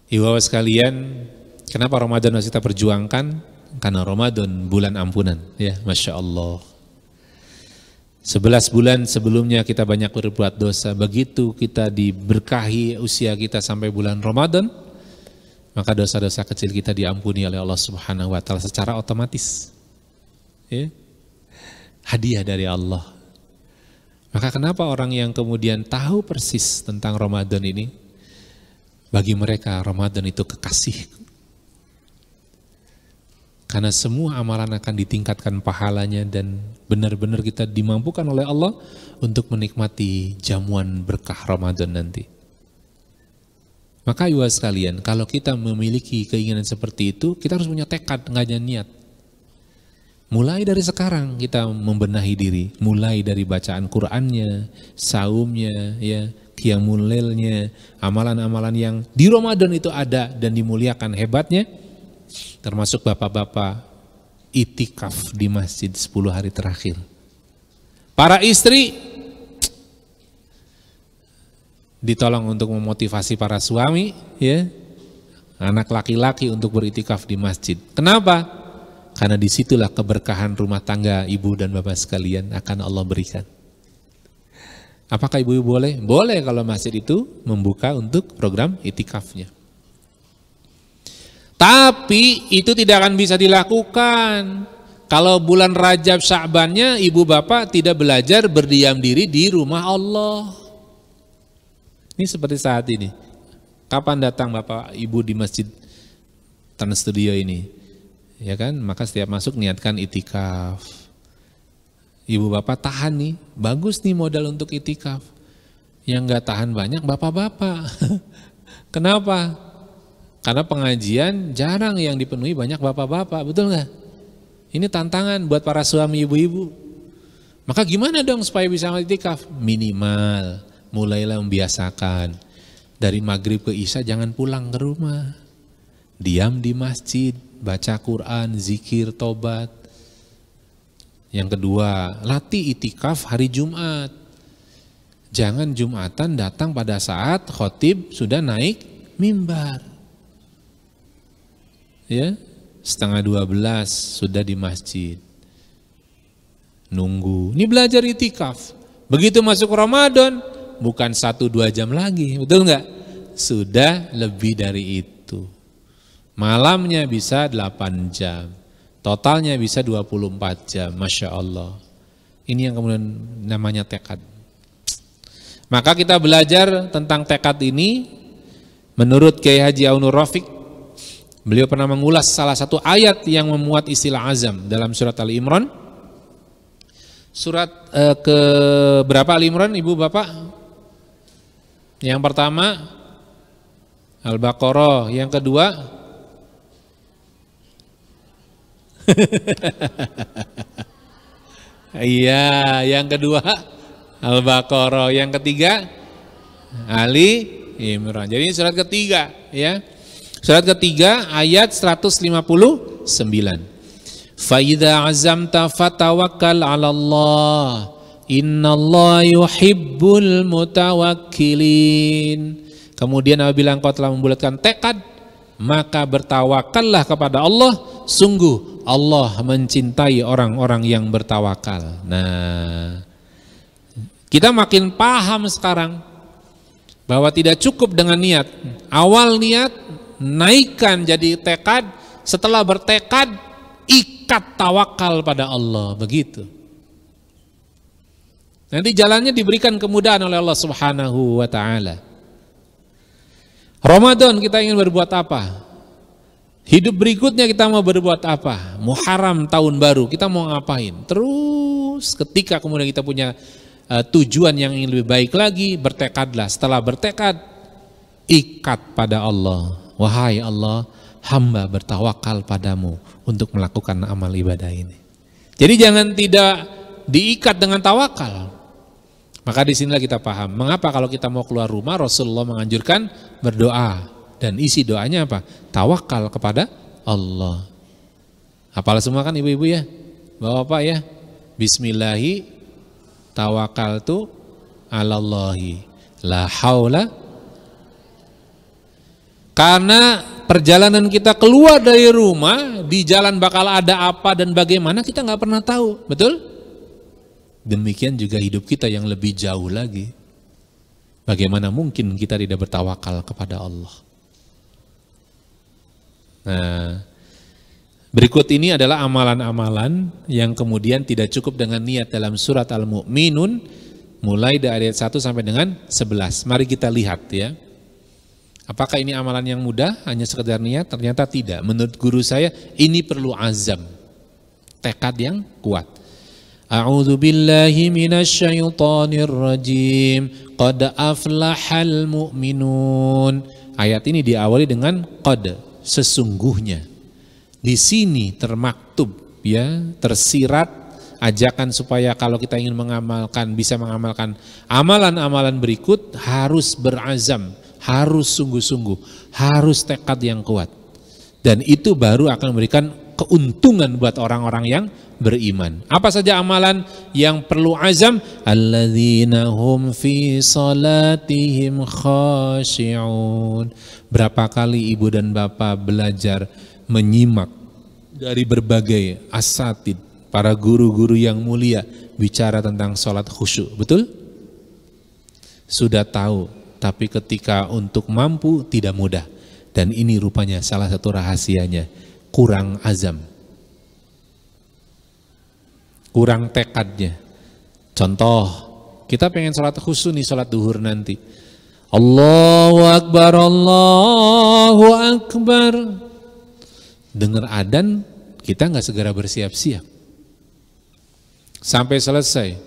Ibu-ibu sekalian, kenapa Ramadan harus kita perjuangkan? Karena Ramadan bulan ampunan, ya, Masya Allah. 11 bulan sebelumnya kita banyak berbuat dosa. Begitu kita diberkahi usia kita sampai bulan Ramadan, maka dosa-dosa kecil kita diampuni oleh Allah Subhanahu wa Ta'ala secara otomatis. Ya? Hadiah dari Allah. Maka kenapa orang yang kemudian tahu persis tentang Ramadan ini, bagi mereka Ramadan itu kekasih. Karena semua amalan akan ditingkatkan pahalanya dan benar-benar kita dimampukan oleh Allah untuk menikmati jamuan berkah Ramadan nanti. Maka ibu sekalian, kalau kita memiliki keinginan seperti itu, kita harus punya tekad, nggak hanya niat. Mulai dari sekarang kita membenahi diri, mulai dari bacaan Qur'annya, saumnya, ya, qiyamul lailnya, amalan-amalan yang di Ramadan itu ada dan dimuliakan hebatnya, termasuk bapak-bapak itikaf di masjid 10 hari terakhir. Para istri ditolong untuk memotivasi para suami, ya, anak laki-laki untuk beritikaf di masjid. Kenapa? Karena disitulah keberkahan rumah tangga ibu dan bapak sekalian akan Allah berikan. Apakah ibu-ibu boleh? Boleh kalau masjid itu membuka untuk program itikafnya. Tapi itu tidak akan bisa dilakukan kalau bulan Rajab Sya'bannya ibu bapak tidak belajar berdiam diri di rumah Allah. Ini seperti saat ini. Kapan datang bapak ibu di masjid Trans Studio ini? Ya kan, maka setiap masuk niatkan itikaf. Ibu bapak tahan nih, bagus nih modal untuk itikaf. Yang nggak tahan banyak bapak-bapak. Kenapa? Karena pengajian jarang yang dipenuhi banyak bapak-bapak, betul nggak? Ini tantangan buat para suami ibu-ibu. Maka gimana dong supaya bisa itikaf? Minimal, mulailah membiasakan. Dari maghrib ke isya jangan pulang ke rumah. Diam di masjid. Baca Quran, zikir, tobat. Yang kedua, latih itikaf hari Jumat. Jangan Jumatan datang pada saat khotib sudah naik mimbar. ya, 11:30 sudah di masjid. Nunggu, ini belajar itikaf. Begitu masuk Ramadan, bukan 1-2 jam lagi, betul nggak? Sudah lebih dari itu. Malamnya bisa 8 jam, totalnya bisa 24 jam, Masya Allah. Ini yang kemudian namanya tekad. Maka kita belajar tentang tekad ini menurut Kiai Haji Aunur Rafiq. Beliau pernah mengulas salah satu ayat yang memuat istilah azam dalam surat Ali Imran. Surat ke berapa Ali Imran, Ibu Bapak? Yang pertama Al-Baqarah, yang kedua iya, yang kedua Al-Baqarah, yang ketiga Ali Imran. Jadi surat ketiga, ya. Surat ketiga ayat 159. Fa idza azamta fatawakkal 'ala Allah. Innallaha yuhibbul mutawakkilin. Kemudian apabila engkau telah membulatkan tekad, maka bertawakallah kepada Allah. Sungguh Allah mencintai orang-orang yang bertawakal. Nah, kita makin paham sekarang bahwa tidak cukup dengan niat. Awal niat, naikkan jadi tekad. Setelah bertekad, ikat tawakal pada Allah. Begitu. Nanti jalannya diberikan kemudahan oleh Allah Subhanahu wa ta'ala. Ramadan kita ingin berbuat apa? Hidup berikutnya kita mau berbuat apa? Muharram tahun baru kita mau ngapain? Terus ketika kemudian kita punya tujuan yang ingin lebih baik lagi, bertekadlah. Setelah bertekad, ikat pada Allah. Wahai Allah, hamba bertawakal padamu untuk melakukan amal ibadah ini. Jadi jangan tidak diikat dengan tawakal. Maka di sinilah kita paham mengapa kalau kita mau keluar rumah Rasulullah menganjurkan berdoa, dan isi doanya apa? Tawakal kepada Allah. Hafal semua kan ibu-ibu ya, bapak-bapak ya. Bismillahi tawakkaltu 'alallahi la haula. Karena perjalanan kita keluar dari rumah, di jalan bakal ada apa dan bagaimana kita nggak pernah tahu, betul? Demikian juga hidup kita yang lebih jauh lagi. Bagaimana mungkin kita tidak bertawakal kepada Allah? Nah, berikut ini adalah amalan-amalan yang kemudian tidak cukup dengan niat dalam surat Al-Mu'minun, mulai dari ayat 1 sampai dengan 11. Mari kita lihat ya. Apakah ini amalan yang mudah, hanya sekedar niat? Ternyata tidak. Menurut guru saya, ini perlu azam, tekad yang kuat. A'udzu billahi minasyaitonir rajim. Qad aflahal mu'minun. Ayat ini diawali dengan qad, sesungguhnya. Di sini termaktub ya, tersirat ajakan supaya kalau kita ingin mengamalkan, bisa mengamalkan amalan-amalan berikut, harus berazam, harus sungguh-sungguh, harus tekad yang kuat. Dan itu baru akan memberikan keuntungan buat orang-orang yang beriman. Apa saja amalan yang perlu azam? Alladzina hum fi salatihim khashi'un. Berapa kali ibu dan bapak belajar menyimak dari berbagai asatid, para guru-guru yang mulia bicara tentang sholat khusyuk, betul? Sudah tahu, tapi ketika untuk mampu tidak mudah. Dan ini rupanya salah satu rahasianya, kurang azam, kurang tekadnya. Contoh, kita pengen sholat khusyuk nih, sholat duhur nanti. Allahu Akbar, Allahu Akbar. Dengar adzan, kita nggak segera bersiap-siap. Sampai selesai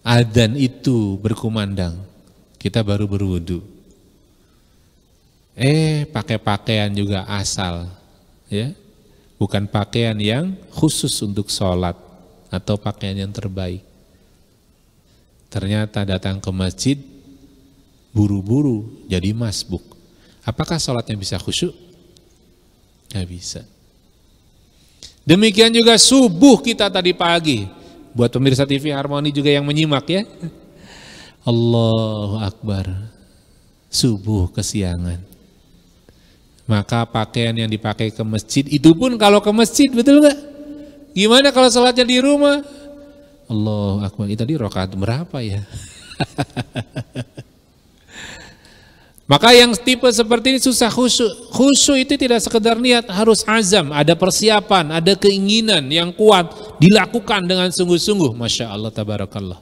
adzan itu berkumandang, kita baru berwudu. Pakai pakaian juga asal, ya, bukan pakaian yang khusus untuk sholat atau pakaian yang terbaik. Ternyata datang ke masjid buru-buru jadi masbuk. Apakah sholatnya bisa khusyuk? Gak bisa. Demikian juga subuh kita tadi pagi. Buat pemirsa TV Harmoni juga yang menyimak ya. Allahu Akbar. Subuh kesiangan. Maka pakaian yang dipakai ke masjid, itu pun kalau ke masjid, betul nggak? Gimana kalau sholatnya di rumah? Allahu Akbar, itu tadi rakaat berapa ya? Maka yang tipe seperti ini susah khusyuk. Khusyuk itu tidak sekedar niat, harus azam, ada persiapan, ada keinginan yang kuat, dilakukan dengan sungguh-sungguh. Masya Allah, tabarakallah.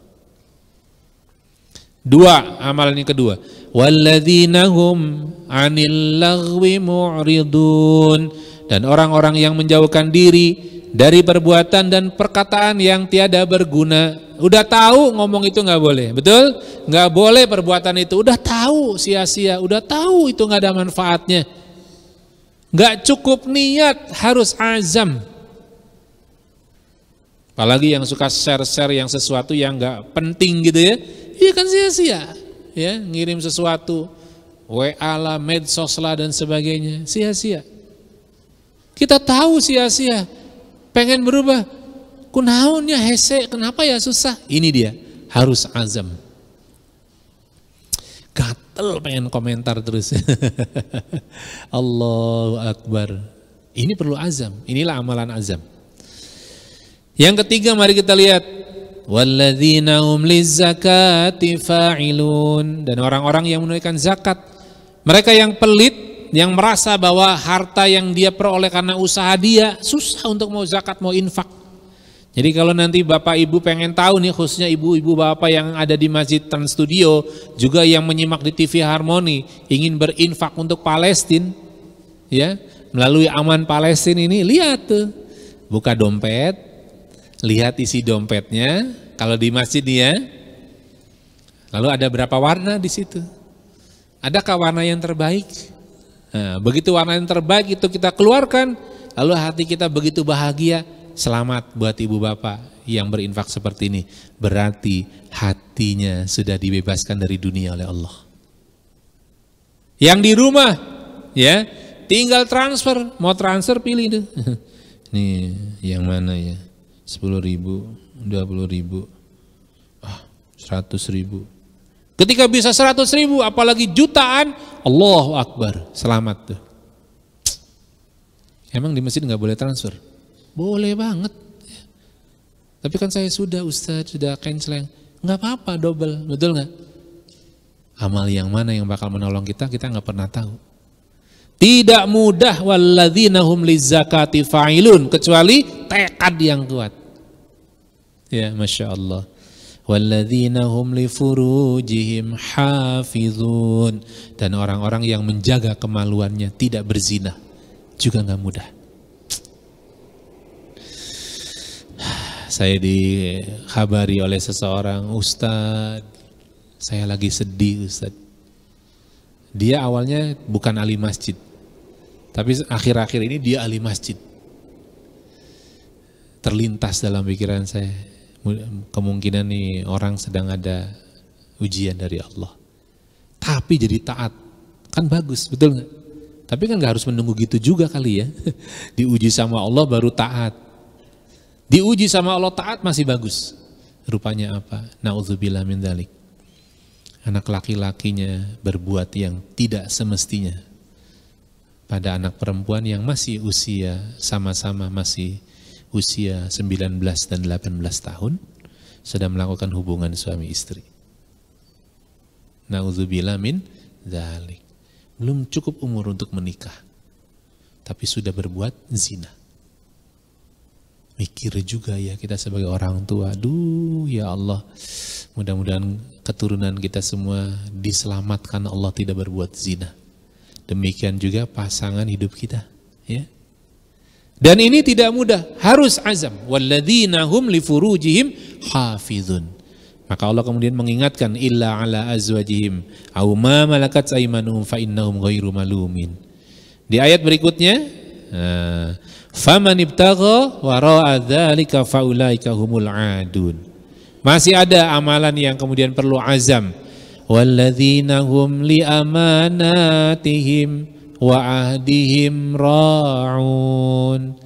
Dua, amalan yang kedua, walladzina hum 'anil lagwi mu'ridun, dan orang-orang yang menjauhkan diri dari perbuatan dan perkataan yang tiada berguna. Udah tahu ngomong itu nggak boleh, betul? Nggak boleh perbuatan itu, udah tahu sia-sia, udah tahu itu nggak ada manfaatnya. Nggak cukup niat, harus azam. Apalagi yang suka share-share yang sesuatu yang nggak penting gitu ya. Iya kan sia-sia, ya, ngirim sesuatu, WA lah, medsos lah dan sebagainya, sia-sia. Kita tahu sia-sia, pengen berubah, kunaonnya hese, kenapa ya susah? Ini dia, harus azam. Gatel pengen komentar terus. Allahu Akbar. Ini perlu azam, inilah amalan azam. Yang ketiga, mari kita lihat, walladzina hum lizzakati fa'ilun, dan orang-orang yang menunaikan zakat. Mereka yang pelit, yang merasa bahwa harta yang dia peroleh karena usaha dia, susah untuk mau zakat, mau infak. Jadi kalau nanti Bapak Ibu pengen tahu nih, khususnya ibu-ibu bapak yang ada di Masjid Trans Studio, juga yang menyimak di TV Harmoni, ingin berinfak untuk Palestina, ya, melalui Aman Palestina ini, lihat tuh, buka dompet, lihat isi dompetnya, kalau di masjid nih ya, lalu ada berapa warna di situ? Adakah warna yang terbaik? Nah, begitu warna yang terbaik itu kita keluarkan, lalu hati kita begitu bahagia. Selamat buat ibu bapak yang berinfak seperti ini. Berarti hatinya sudah dibebaskan dari dunia oleh Allah. Yang di rumah, ya, tinggal transfer, mau transfer pilih tuh. Nih, yang mana ya? 10.000, 20.000, 100.000. Ketika bisa 100.000, apalagi jutaan, Allahu Akbar, selamat tuh. Emang di masjid nggak boleh transfer? Boleh banget. Tapi kan saya sudah Ustaz, sudah canceling, nggak apa-apa, double, betul nggak? Amal yang mana yang bakal menolong kita nggak pernah tahu. Tidak mudah, walladzina hum lizzakati fa'ilun, kecuali tekad yang kuat. Ya, Masya Allah. Walladzina hum li furujihim hafizun, dan orang-orang yang menjaga kemaluannya, tidak berzina, juga nggak mudah. Saya dikhabari oleh seseorang, Ustadz, saya lagi sedih Ustadz. Dia awalnya bukan ahli masjid, tapi akhir-akhir ini dia ahli masjid. Terlintas dalam pikiran saya, kemungkinan nih orang sedang ada ujian dari Allah. Tapi jadi taat, kan bagus, betul nggak? Tapi kan nggak harus menunggu gitu juga kali ya. Diuji sama Allah baru taat. Diuji sama Allah taat masih bagus. Rupanya apa? Na'udzubillah min dzalik. Anak laki-lakinya berbuat yang tidak semestinya pada anak perempuan yang masih usia, sama-sama masih usia 19 dan 18 tahun, sedang melakukan hubungan suami istri. Na'udzubillah min dzalik. Belum cukup umur untuk menikah, tapi sudah berbuat zina. Mikir juga ya kita sebagai orang tua, aduh ya Allah, mudah-mudahan keturunan kita semua diselamatkan, Allah tidak berbuat zina. Demikian juga pasangan hidup kita, ya. Dan ini tidak mudah, harus azam. Walladzina hum li furujihim hafizun. Maka Allah kemudian mengingatkan, illa ala azwajihim aw ma malakat aymanuhum fa innahum ghairu malumin. Di ayat berikutnya, faman ibtagha wara'a dzalika faulaika humul adun. Masih ada amalan yang kemudian perlu azam. Walladzina hum li amanatihim wa ahdihim ra'un.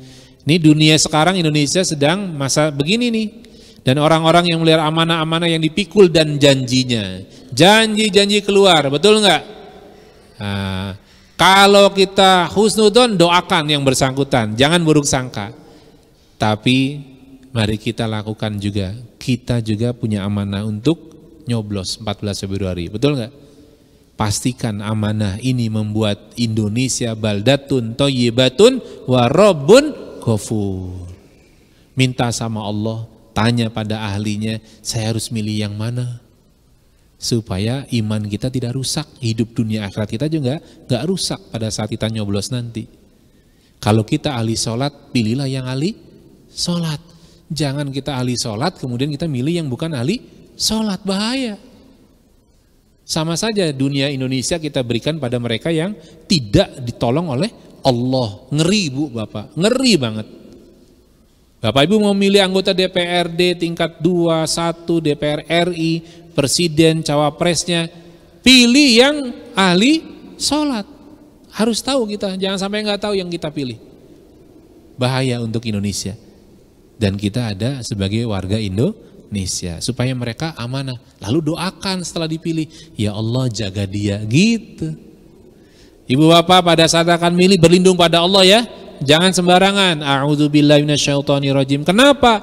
Ini dunia sekarang, Indonesia sedang masa begini nih. Dan orang-orang yang melihara amanah-amanah yang dipikul dan janjinya. Janji-janji keluar, betul enggak? Kalau kita husnudon, doakan yang bersangkutan, jangan buruk sangka. Tapi mari kita lakukan juga. Kita juga punya amanah untuk nyoblos 14 Februari, betul nggak? Pastikan amanah ini membuat Indonesia baldatun thayyibatun wa rabbun ghafur. Minta sama Allah, tanya pada ahlinya, saya harus milih yang mana? Supaya iman kita tidak rusak, hidup dunia akhirat kita juga nggak rusak pada saat kita nyoblos nanti. Kalau kita ahli sholat, pilihlah yang ahli sholat. Jangan kita ahli sholat, kemudian kita milih yang bukan ahli sholat, bahaya. Sama saja dunia Indonesia kita berikan pada mereka yang tidak ditolong oleh Allah. Ngeri Bu Bapak, ngeri banget. Bapak Ibu mau milih anggota DPRD tingkat 2, 1, DPR RI, presiden, cawapresnya, pilih yang ahli sholat. Harus tahu kita, jangan sampai nggak tahu yang kita pilih. Bahaya untuk Indonesia. Dan kita ada sebagai warga Indonesia, supaya mereka amanah. Lalu doakan setelah dipilih, ya Allah jaga dia, gitu. Ibu bapak pada saat akan milih berlindung pada Allah ya. Jangan sembarangan. A'udzubillahi minasyaitonirrajim. Kenapa?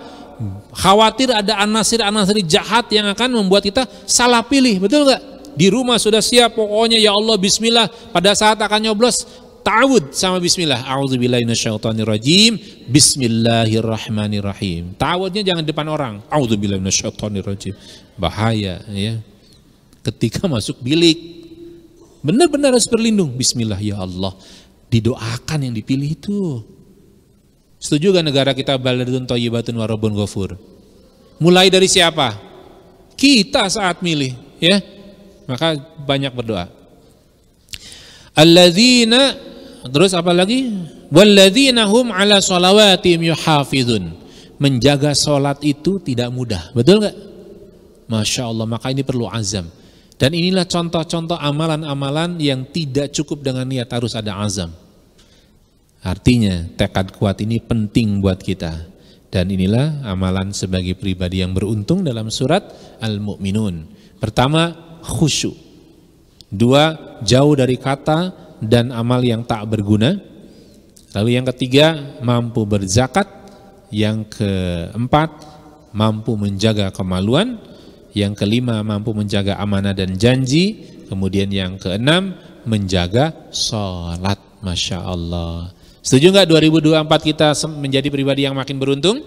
Khawatir ada anasir-anasir jahat yang akan membuat kita salah pilih, betul nggak? Di rumah sudah siap, pokoknya ya Allah bismillah. Pada saat akan nyoblos, ta'awud sama bismillah. A'udzubillahi minasyaitonirrajim. Bismillahirrahmanirrahim. Ta'awudnya jangan depan orang. A'udzubillahi minasyaitonirrajim. Bahaya ya. Ketika masuk bilik, benar-benar harus berlindung. Bismillah ya Allah. Didoakan yang dipilih itu. Setuju gak negara kita baldatun thayyibatun wa rabbun ghafur? Mulai dari siapa? Kita saat milih, ya. Maka banyak berdoa. Alladzina, terus apa lagi? Walladzina hum ala sholawatihim yuhafizun. Menjaga sholat itu tidak mudah, betul gak? Masya Allah, maka ini perlu azam. Dan inilah contoh-contoh amalan-amalan yang tidak cukup dengan niat, harus ada azam. Artinya tekad kuat ini penting buat kita. Dan inilah amalan sebagai pribadi yang beruntung dalam surat Al-Mu'minun. Pertama, khusyuk. 2, jauh dari kata dan amal yang tak berguna. Lalu yang ketiga, mampu berzakat. Yang keempat, mampu menjaga kemaluan. Yang kelima, mampu menjaga amanah dan janji. Kemudian yang keenam, menjaga sholat. Masya Allah. Setuju nggak 2024 kita menjadi pribadi yang makin beruntung?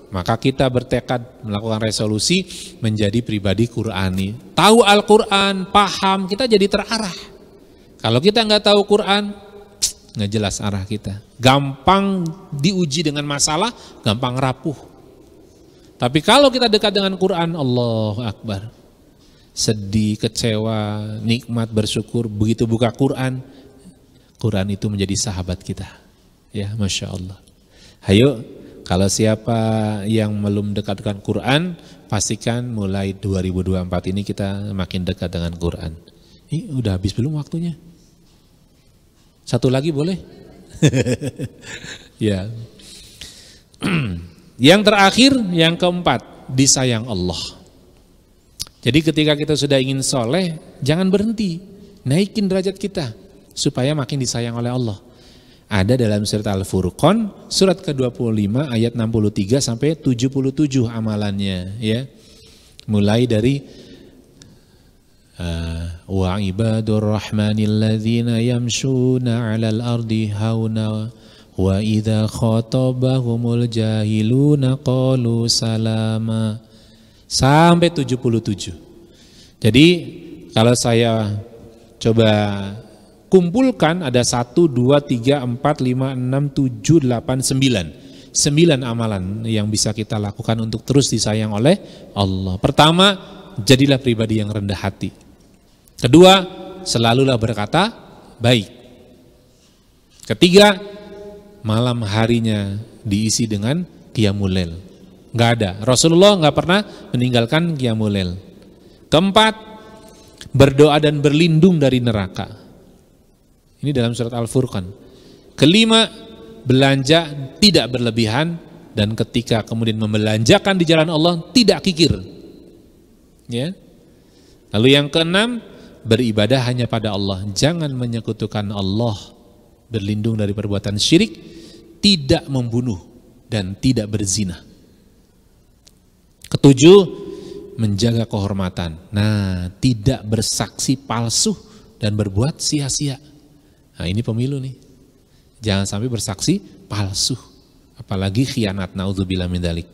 Maka kita bertekad melakukan resolusi menjadi pribadi Qur'ani. Tahu Al-Quran, paham, kita jadi terarah. Kalau kita nggak tahu Quran, nggak jelas arah kita. Gampang diuji dengan masalah, gampang rapuh. Tapi kalau kita dekat dengan Quran, Allahu Akbar. Sedih, kecewa, nikmat, bersyukur, begitu buka Quran, Quran itu menjadi sahabat kita. Ya, Masya Allah. Ayo, kalau siapa yang belum dekat dengan Quran, pastikan mulai 2024 ini kita makin dekat dengan Quran. Ini udah habis belum waktunya? Satu lagi boleh? Ya. Yang terakhir, yang keempat, disayang Allah. Jadi ketika kita sudah ingin soleh, jangan berhenti, naikin derajat kita supaya makin disayang oleh Allah. Ada dalam surat Al-Furqan, surat ke-25 ayat 63 sampai 77 amalannya, ya. Mulai dari wa ibadur rahmanil ladzina yamshuna 'alal ardi hauna wa idza khatabahumul jahiluna qalu salama, sampai 77. Jadi kalau saya coba kumpulkan, ada 1, 2, 3, 4, 5, 6, 7, 8, 9. 9 amalan yang bisa kita lakukan untuk terus disayang oleh Allah. Pertama, jadilah pribadi yang rendah hati. Kedua, selalulah berkata baik. Ketiga, malam harinya diisi dengan qiyamul lail. Nggak ada. Rasulullah nggak pernah meninggalkan qiyamul lail. Keempat, berdoa dan berlindung dari neraka. Ini dalam surat Al-Furqan. Kelima, belanja tidak berlebihan, dan ketika kemudian membelanjakan di jalan Allah tidak kikir. Ya. Lalu yang keenam, beribadah hanya pada Allah, jangan menyekutukan Allah, berlindung dari perbuatan syirik, tidak membunuh dan tidak berzina. Ketujuh, menjaga kehormatan. Nah, tidak bersaksi palsu dan berbuat sia-sia. Nah, ini pemilu nih. Jangan sampai bersaksi palsu, apalagi khianat, naudzubillah min dzalik.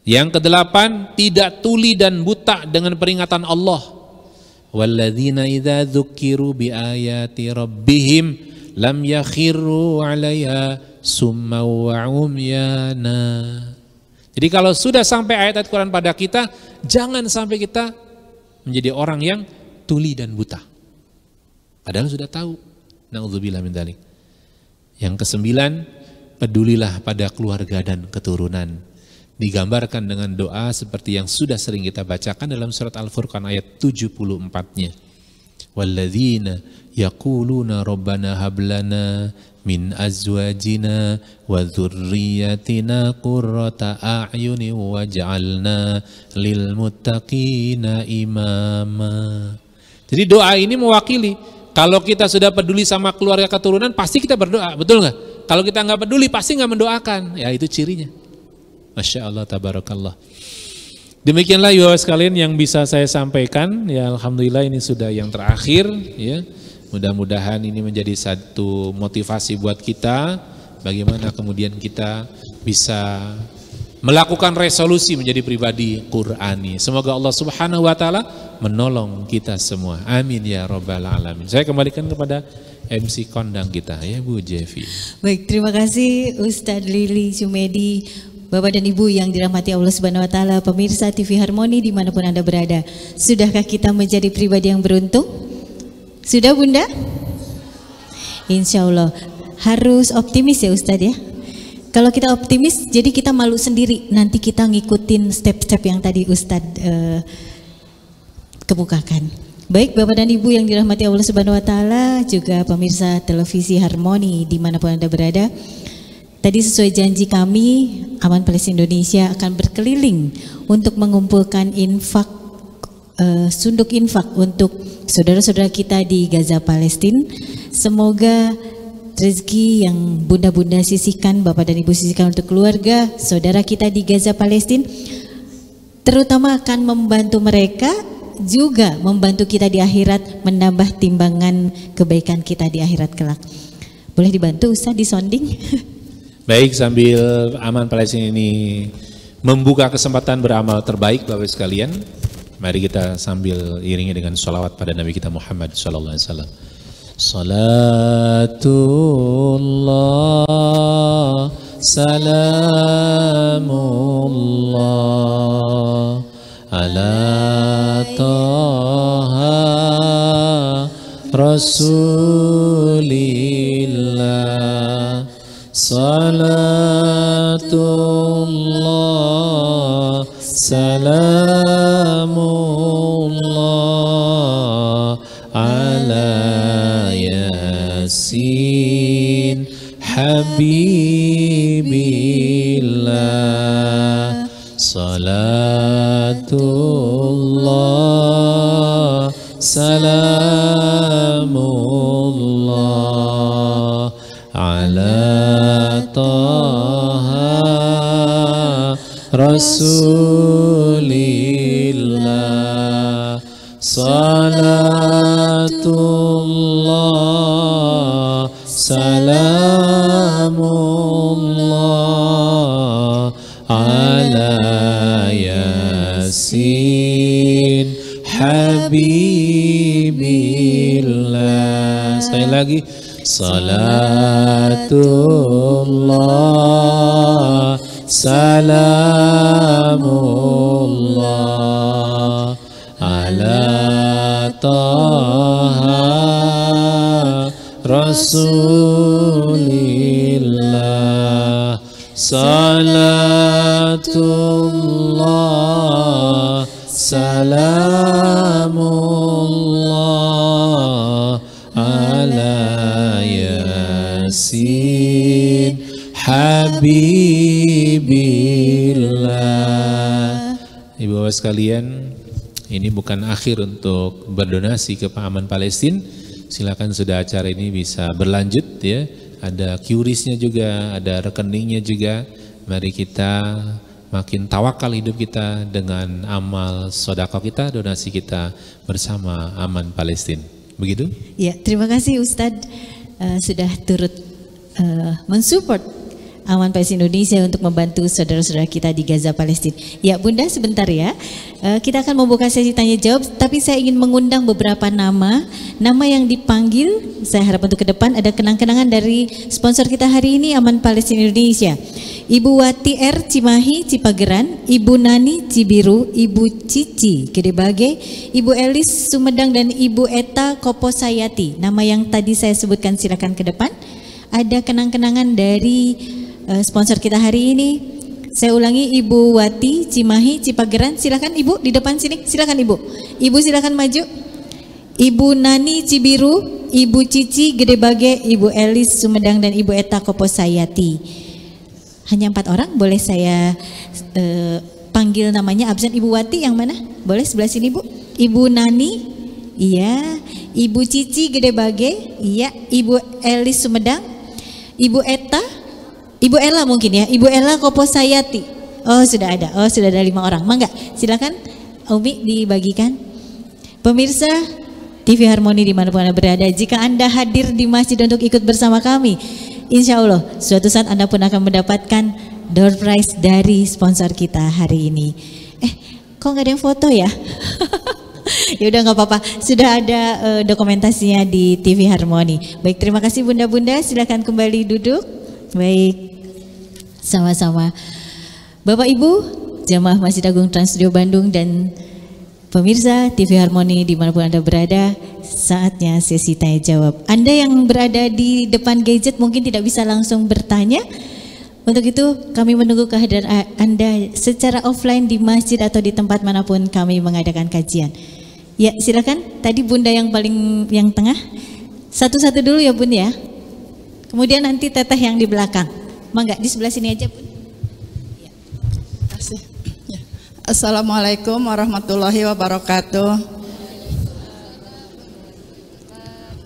Yang kedelapan, tidak tuli dan buta dengan peringatan Allah. Walladzina idza dzukiru biayati rabbihim lam yakhiru 'alaiha summa wa umyana. Jadi kalau sudah sampai ayat-ayat Quran pada kita, jangan sampai kita menjadi orang yang tuli dan buta. Padahal sudah tahu. Na'udzubillah min dzalik. Yang kesembilan, pedulilah pada keluarga dan keturunan. Digambarkan dengan doa seperti yang sudah sering kita bacakan dalam surat Al-Furqan ayat 74-nya. Walladzina yaquluna rabbana hablana min azwajina wa dzurriyyatina qurrata a'yuni waj'alna lil muttaqina imama. Jadi doa ini mewakili kalau kita sudah peduli sama keluarga keturunan pasti kita berdoa, betul nggak? Kalau kita nggak peduli pasti nggak mendoakan, ya itu cirinya. Masya Allah, tabarakallah. Demikianlah ya sekalian yang bisa saya sampaikan. Ya alhamdulillah ini sudah yang terakhir ya. Mudah-mudahan ini menjadi satu motivasi buat kita bagaimana kemudian kita bisa melakukan resolusi menjadi pribadi Qur'ani. Semoga Allah Subhanahu wa taala menolong kita semua. Amin ya rabbal alamin. Saya kembalikan kepada MC kondang kita ya Bu Jevi. Baik, terima kasih Ustadz Lili Jumedi. Bapak dan Ibu yang dirahmati Allah Subhanahu wa taala, pemirsa TV Harmoni dimanapun Anda berada. Sudahkah kita menjadi pribadi yang beruntung? Sudah Bunda? Insya Allah. Harus optimis ya Ustadz ya. Kalau kita optimis, jadi kita malu sendiri. Nanti kita ngikutin step-step yang tadi Ustadz kemukakan. Baik Bapak dan Ibu yang dirahmati Allah Subhanahu wa taala, juga pemirsa televisi Harmoni dimanapun Anda berada. Tadi sesuai janji kami, Aman Palestina Indonesia akan berkeliling untuk mengumpulkan infak, sunduk infak untuk saudara-saudara kita di Gaza Palestina. Semoga rezeki yang bunda-bunda sisihkan, Bapak dan Ibu sisihkan untuk keluarga saudara kita di Gaza Palestina, terutama akan membantu mereka, juga membantu kita di akhirat, menambah timbangan kebaikan kita di akhirat kelak. Boleh dibantu Ustaz di sounding? Baik, sambil Aman Palestina ini membuka kesempatan beramal terbaik Bapak sekalian, mari kita sambil iringi dengan sholawat pada Nabi kita Muhammad sallallahu alaihi wasallam. Salatullah salamullah ala taha rasulillah. Salatullah salamullah ala yasin habibillah. Salatullah salamullah ala taha rasulillah. Salatullah salamullah ala yasin habibillah. Sekali lagi, salatullah salamullah ala taha rasulillah. Salatullah salamullah ala yasin habibillah. Ibu bapak sekalian Ini bukan akhir untuk berdonasi ke Aman Palestina. Silakan sudah acara ini bisa berlanjut ya. Ada QRIS-nya juga, ada rekeningnya juga. Mari kita makin tawakal hidup kita dengan amal sedekah kita, donasi kita bersama Aman Palestina. Begitu? Ya, terima kasih Ustadz sudah turut mensupport Aman Palestina Indonesia untuk membantu saudara-saudara kita di Gaza Palestina. Ya Bunda, sebentar ya, kita akan membuka sesi tanya jawab, tapi saya ingin mengundang beberapa nama yang dipanggil. Saya harap untuk ke depan ada kenang-kenangan dari sponsor kita hari ini, Aman Palestina Indonesia. Ibu Wati R. Cimahi, Cipageran, Ibu Nani Cibiru, Ibu Cici Gedebage, Ibu Elis Sumedang, dan Ibu Eta Koposayati. Nama yang tadi saya sebutkan silakan ke depan. Ada kenang-kenangan dari sponsor kita hari ini. Saya ulangi, Ibu Wati Cimahi Cipageran, silakan Ibu di depan sini, silakan Ibu. Ibu silakan maju. Ibu Nani Cibiru, Ibu Cici Gedebage, Ibu Elis Sumedang, dan Ibu Eta Koposayati. Hanya 4 orang, boleh saya panggil namanya absen. Ibu Wati yang mana? Boleh sebelah sini Bu. Ibu Nani, iya. Ibu Cici Gedebage, iya. Ibu Elis Sumedang, Ibu Eta, Ibu Ella mungkin ya, Ibu Ella Koposayati. Oh sudah ada, sudah ada 5 orang. Mangga, silakan Umi dibagikan. Pemirsa TV Harmoni dimanapun Anda berada, jika Anda hadir di masjid untuk ikut bersama kami, insya Allah suatu saat Anda pun akan mendapatkan door prize dari sponsor kita hari ini. Kok nggak ada yang foto ya? Ya udah nggak apa-apa, sudah ada dokumentasinya di TV Harmoni. Baik, terima kasih bunda-bunda, silakan kembali duduk. Baik, sama-sama. Bapak Ibu, jamaah Masjid Agung Trans Studio Bandung dan pemirsa TV Harmoni dimanapun Anda berada, saatnya sesi tanya jawab. Anda yang berada di depan gadget mungkin tidak bisa langsung bertanya. Untuk itu kami menunggu kehadiran Anda secara offline di masjid atau di tempat manapun kami mengadakan kajian. Ya silakan, tadi bunda yang yang tengah, satu-satu dulu ya bun ya. Kemudian nanti teteh yang di belakang. Mangga di sebelah sini aja bun. Ya. Terima kasih. Ya. Assalamualaikum warahmatullahi wabarakatuh.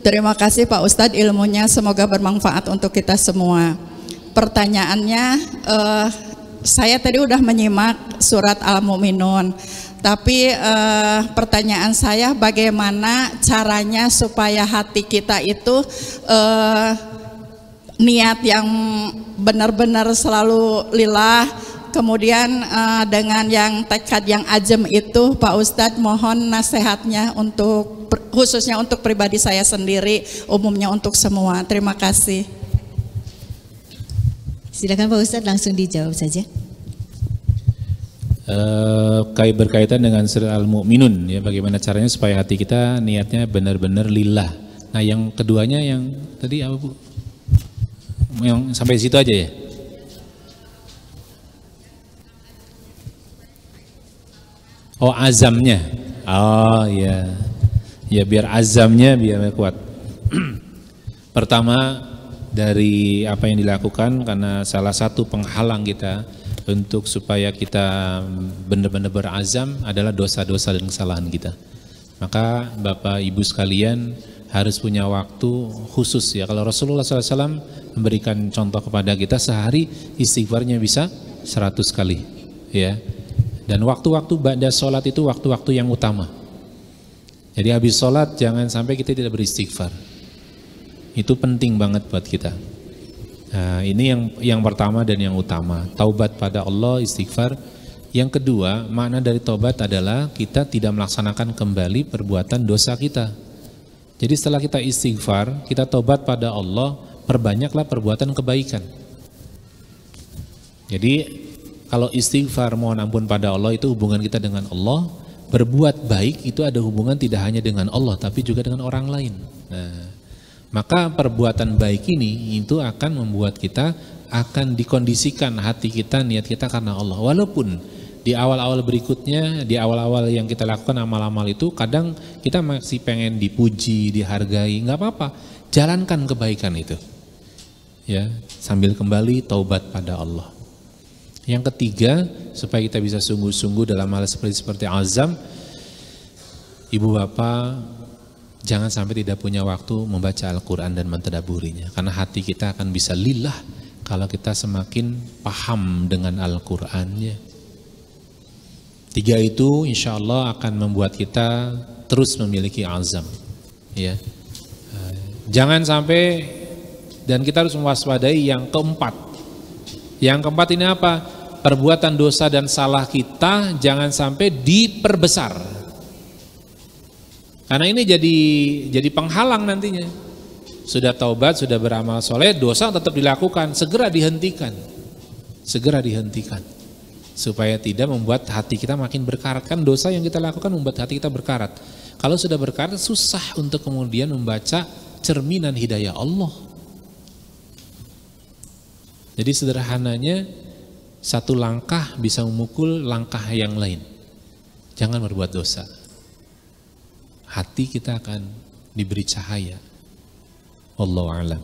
Terima kasih Pak Ustadz ilmunya, semoga bermanfaat untuk kita semua. Pertanyaannya, saya tadi udah menyimak surat Al-Mu'minun, tapi pertanyaan saya bagaimana caranya supaya hati kita itu niat yang benar-benar selalu lillah, kemudian dengan yang tekad yang azam itu, Pak Ustadz mohon nasihatnya untuk khususnya untuk pribadi saya sendiri, umumnya untuk semua. Terima kasih. Silakan Pak Ustadz langsung dijawab saja. Berkaitan dengan surat Al-Mu'minun ya, bagaimana caranya supaya hati kita niatnya benar-benar lillah. Nah yang keduanya yang tadi apa Bu? Yang sampai situ aja ya? Oh azamnya, oh ya, ya biar azamnya biar kuat. Pertama dari apa yang dilakukan, karena salah satu penghalang kita untuk supaya kita benar-benar berazam adalah dosa-dosa dan kesalahan kita. Maka Bapak Ibu sekalian harus punya waktu khusus ya. Kalau Rasulullah SAW memberikan contoh kepada kita, sehari istighfarnya bisa 100 kali ya. Dan waktu-waktu ba'da sholat itu waktu-waktu yang utama. Jadi habis sholat jangan sampai kita tidak beristighfar. Itu penting banget buat kita. Nah, ini yang pertama dan yang utama, taubat pada Allah, istighfar. Yang kedua, makna dari taubat adalah kita tidak melaksanakan kembali perbuatan dosa kita. Jadi setelah kita istighfar, kita taubat pada Allah, perbanyaklah perbuatan kebaikan. Jadi kalau istighfar mohon ampun pada Allah itu hubungan kita dengan Allah, berbuat baik itu ada hubungan tidak hanya dengan Allah tapi juga dengan orang lain. Nah, maka perbuatan baik ini itu akan membuat kita akan dikondisikan hati kita, niat kita karena Allah. Walaupun di awal-awal berikutnya, di awal-awal yang kita lakukan amal-amal itu kadang kita masih pengen dipuji, dihargai, nggak apa-apa. Jalankan kebaikan itu. Ya, sambil kembali taubat pada Allah. Yang ketiga, supaya kita bisa sungguh-sungguh dalam hal seperti azam, ibu bapak jangan sampai tidak punya waktu membaca Al-Quran dan mentadaburinya, karena hati kita akan bisa lillah kalau kita semakin paham dengan Al-Qurannya. 3 itu insya Allah akan membuat kita terus memiliki azam, ya. Jangan sampai, dan kita harus mewaspadai yang keempat. Yang keempat ini apa? Perbuatan dosa dan salah kita jangan sampai diperbesar, karena ini jadi penghalang nantinya. Sudah taubat, sudah beramal soleh, dosa tetap dilakukan, segera dihentikan, supaya tidak membuat hati kita makin berkarat. Kan dosa yang kita lakukan membuat hati kita berkarat. Kalau sudah berkarat, susah untuk kemudian membaca cerminan hidayah Allah. Jadi sederhananya, satu langkah bisa memukul langkah yang lain. Jangan berbuat dosa, hati kita akan diberi cahaya. Wallahu a'lam.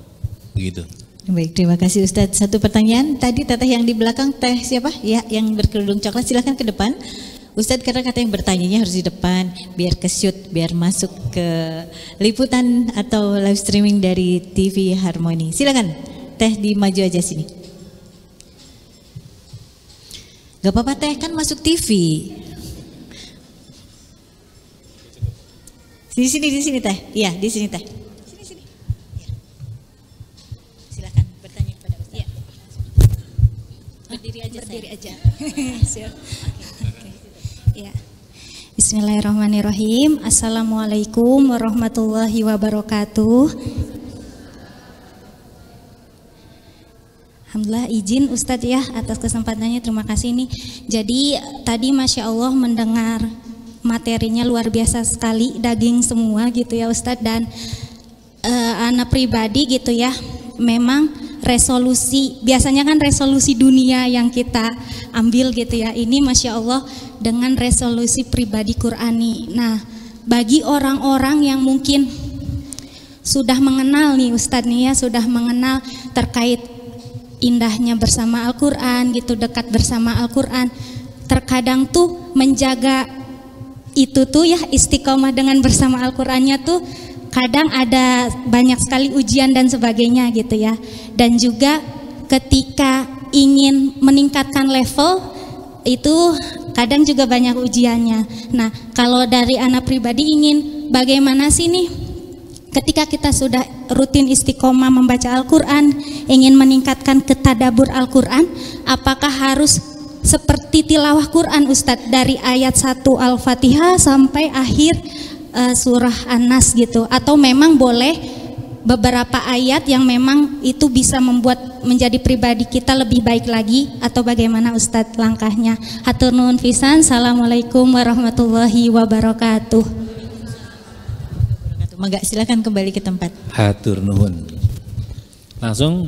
Begitu. Baik, terima kasih Ustadz. Satu pertanyaan, tadi teteh yang di belakang, teh siapa? Ya, yang berkerudung coklat, silahkan ke depan. Ustadz, karena kata yang bertanyanya harus di depan, biar ke-shoot, biar masuk ke liputan atau live streaming dari TV Harmoni. Silakan, teh di maju aja sini. Gak apa-apa teh, kan masuk TV. Di sini teh. Iya, di sini teh. Sini. Silakan bertanya kepada Ustaz. Iya. Berdiri aja. Siap. Oke. Ya. Bismillahirrahmanirrahim. Assalamualaikum warahmatullahi wabarakatuh. Alhamdulillah, izin Ustadz ya atas kesempatannya, terima kasih nih. Jadi tadi Masya Allah mendengar materinya luar biasa sekali, daging semua gitu ya Ustadz. Dan anak pribadi gitu ya, memang resolusi, biasanya kan resolusi dunia yang kita ambil gitu ya, ini Masya Allah dengan resolusi pribadi Qur'ani. Nah, bagi orang-orang yang mungkin sudah mengenal nih Ustadz nih ya, sudah mengenal terkait indahnya bersama Al-Quran gitu, dekat bersama Al-Quran, terkadang tuh menjaga itu tuh ya, istiqomah dengan bersama Al-Qurannya tuh kadang ada banyak sekali ujian dan sebagainya gitu ya. Dan juga ketika ingin meningkatkan level itu kadang juga banyak ujiannya. Nah, kalau dari anak pribadi ingin bagaimana sih nih ketika kita sudah rutin istiqomah membaca Al-Quran, ingin meningkatkan ketadabur Al-Quran, apakah harus seperti tilawah Quran Ustadz dari ayat 1 Al-Fatihah sampai akhir surah An-Nas gitu, atau memang boleh beberapa ayat yang memang itu bisa membuat menjadi pribadi kita lebih baik lagi, atau bagaimana Ustadz langkahnya? Hatur nuhun pisan. Assalamualaikum warahmatullahi wabarakatuh. Mangga, silakan kembali ke tempat. Hatur nuhun. Langsung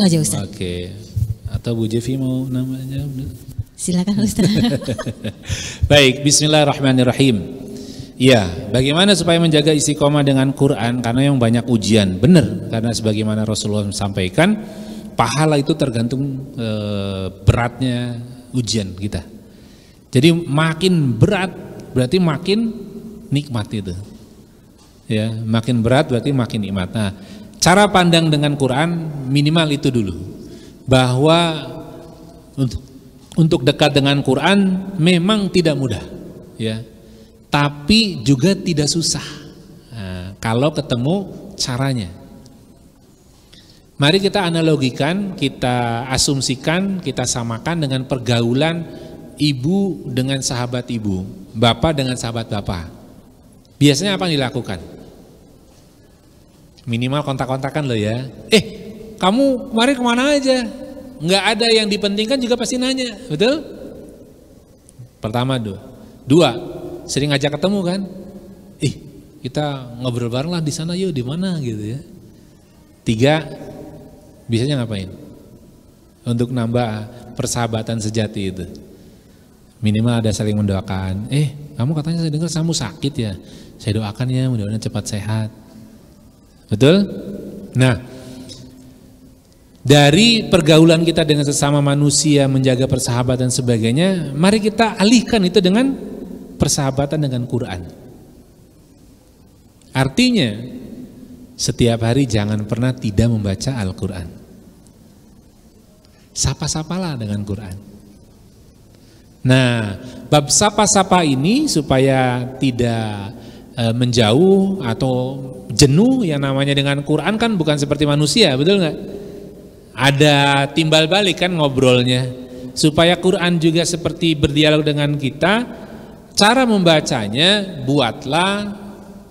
aja Ustaz. Oke. Atau Bu Jevi mau namanya? Silakan Ustaz. Baik, bismillahirrahmanirrahim. Ya, bagaimana supaya menjaga istiqomah dengan Quran, karena yang banyak ujian. Benar, karena sebagaimana Rasulullah sampaikan, pahala itu tergantung beratnya ujian kita. Jadi makin berat berarti makin nikmat itu. Ya, makin berat berarti makin nikmat. Nah, cara pandang dengan Quran minimal itu dulu, bahwa untuk dekat dengan Quran memang tidak mudah, ya, tapi juga tidak susah. Nah, kalau ketemu caranya. Mari kita analogikan, kita asumsikan, kita samakan dengan pergaulan ibu dengan sahabat ibu, bapak dengan sahabat bapak. Biasanya apa yang dilakukan? Minimal kontak-kontakan loh ya. Kamu mari kemana aja? Nggak ada yang dipentingkan juga pasti nanya, betul? Pertama tuh. 2, sering ngajak ketemu kan? Kita ngobrol bareng lah di sana yuk, di mana gitu ya. 3, biasanya ngapain? Untuk nambah persahabatan sejati itu. Minimal ada saling mendoakan. Kamu katanya saya dengar kamu sakit ya. Saya doakan ya, mudah-mudahan cepat sehat. Betul? Nah, dari pergaulan kita dengan sesama manusia, menjaga persahabatan dan sebagainya, mari kita alihkan itu dengan persahabatan dengan Quran. Artinya setiap hari jangan pernah tidak membaca Al-Quran. Sapa-sapalah dengan Quran. Nah, bab sapa-sapa ini supaya tidak menjauh atau jenuh, yang namanya dengan Quran kan bukan seperti manusia, betul nggak? Ada timbal balik kan ngobrolnya. Supaya Quran juga seperti berdialog dengan kita, cara membacanya buatlah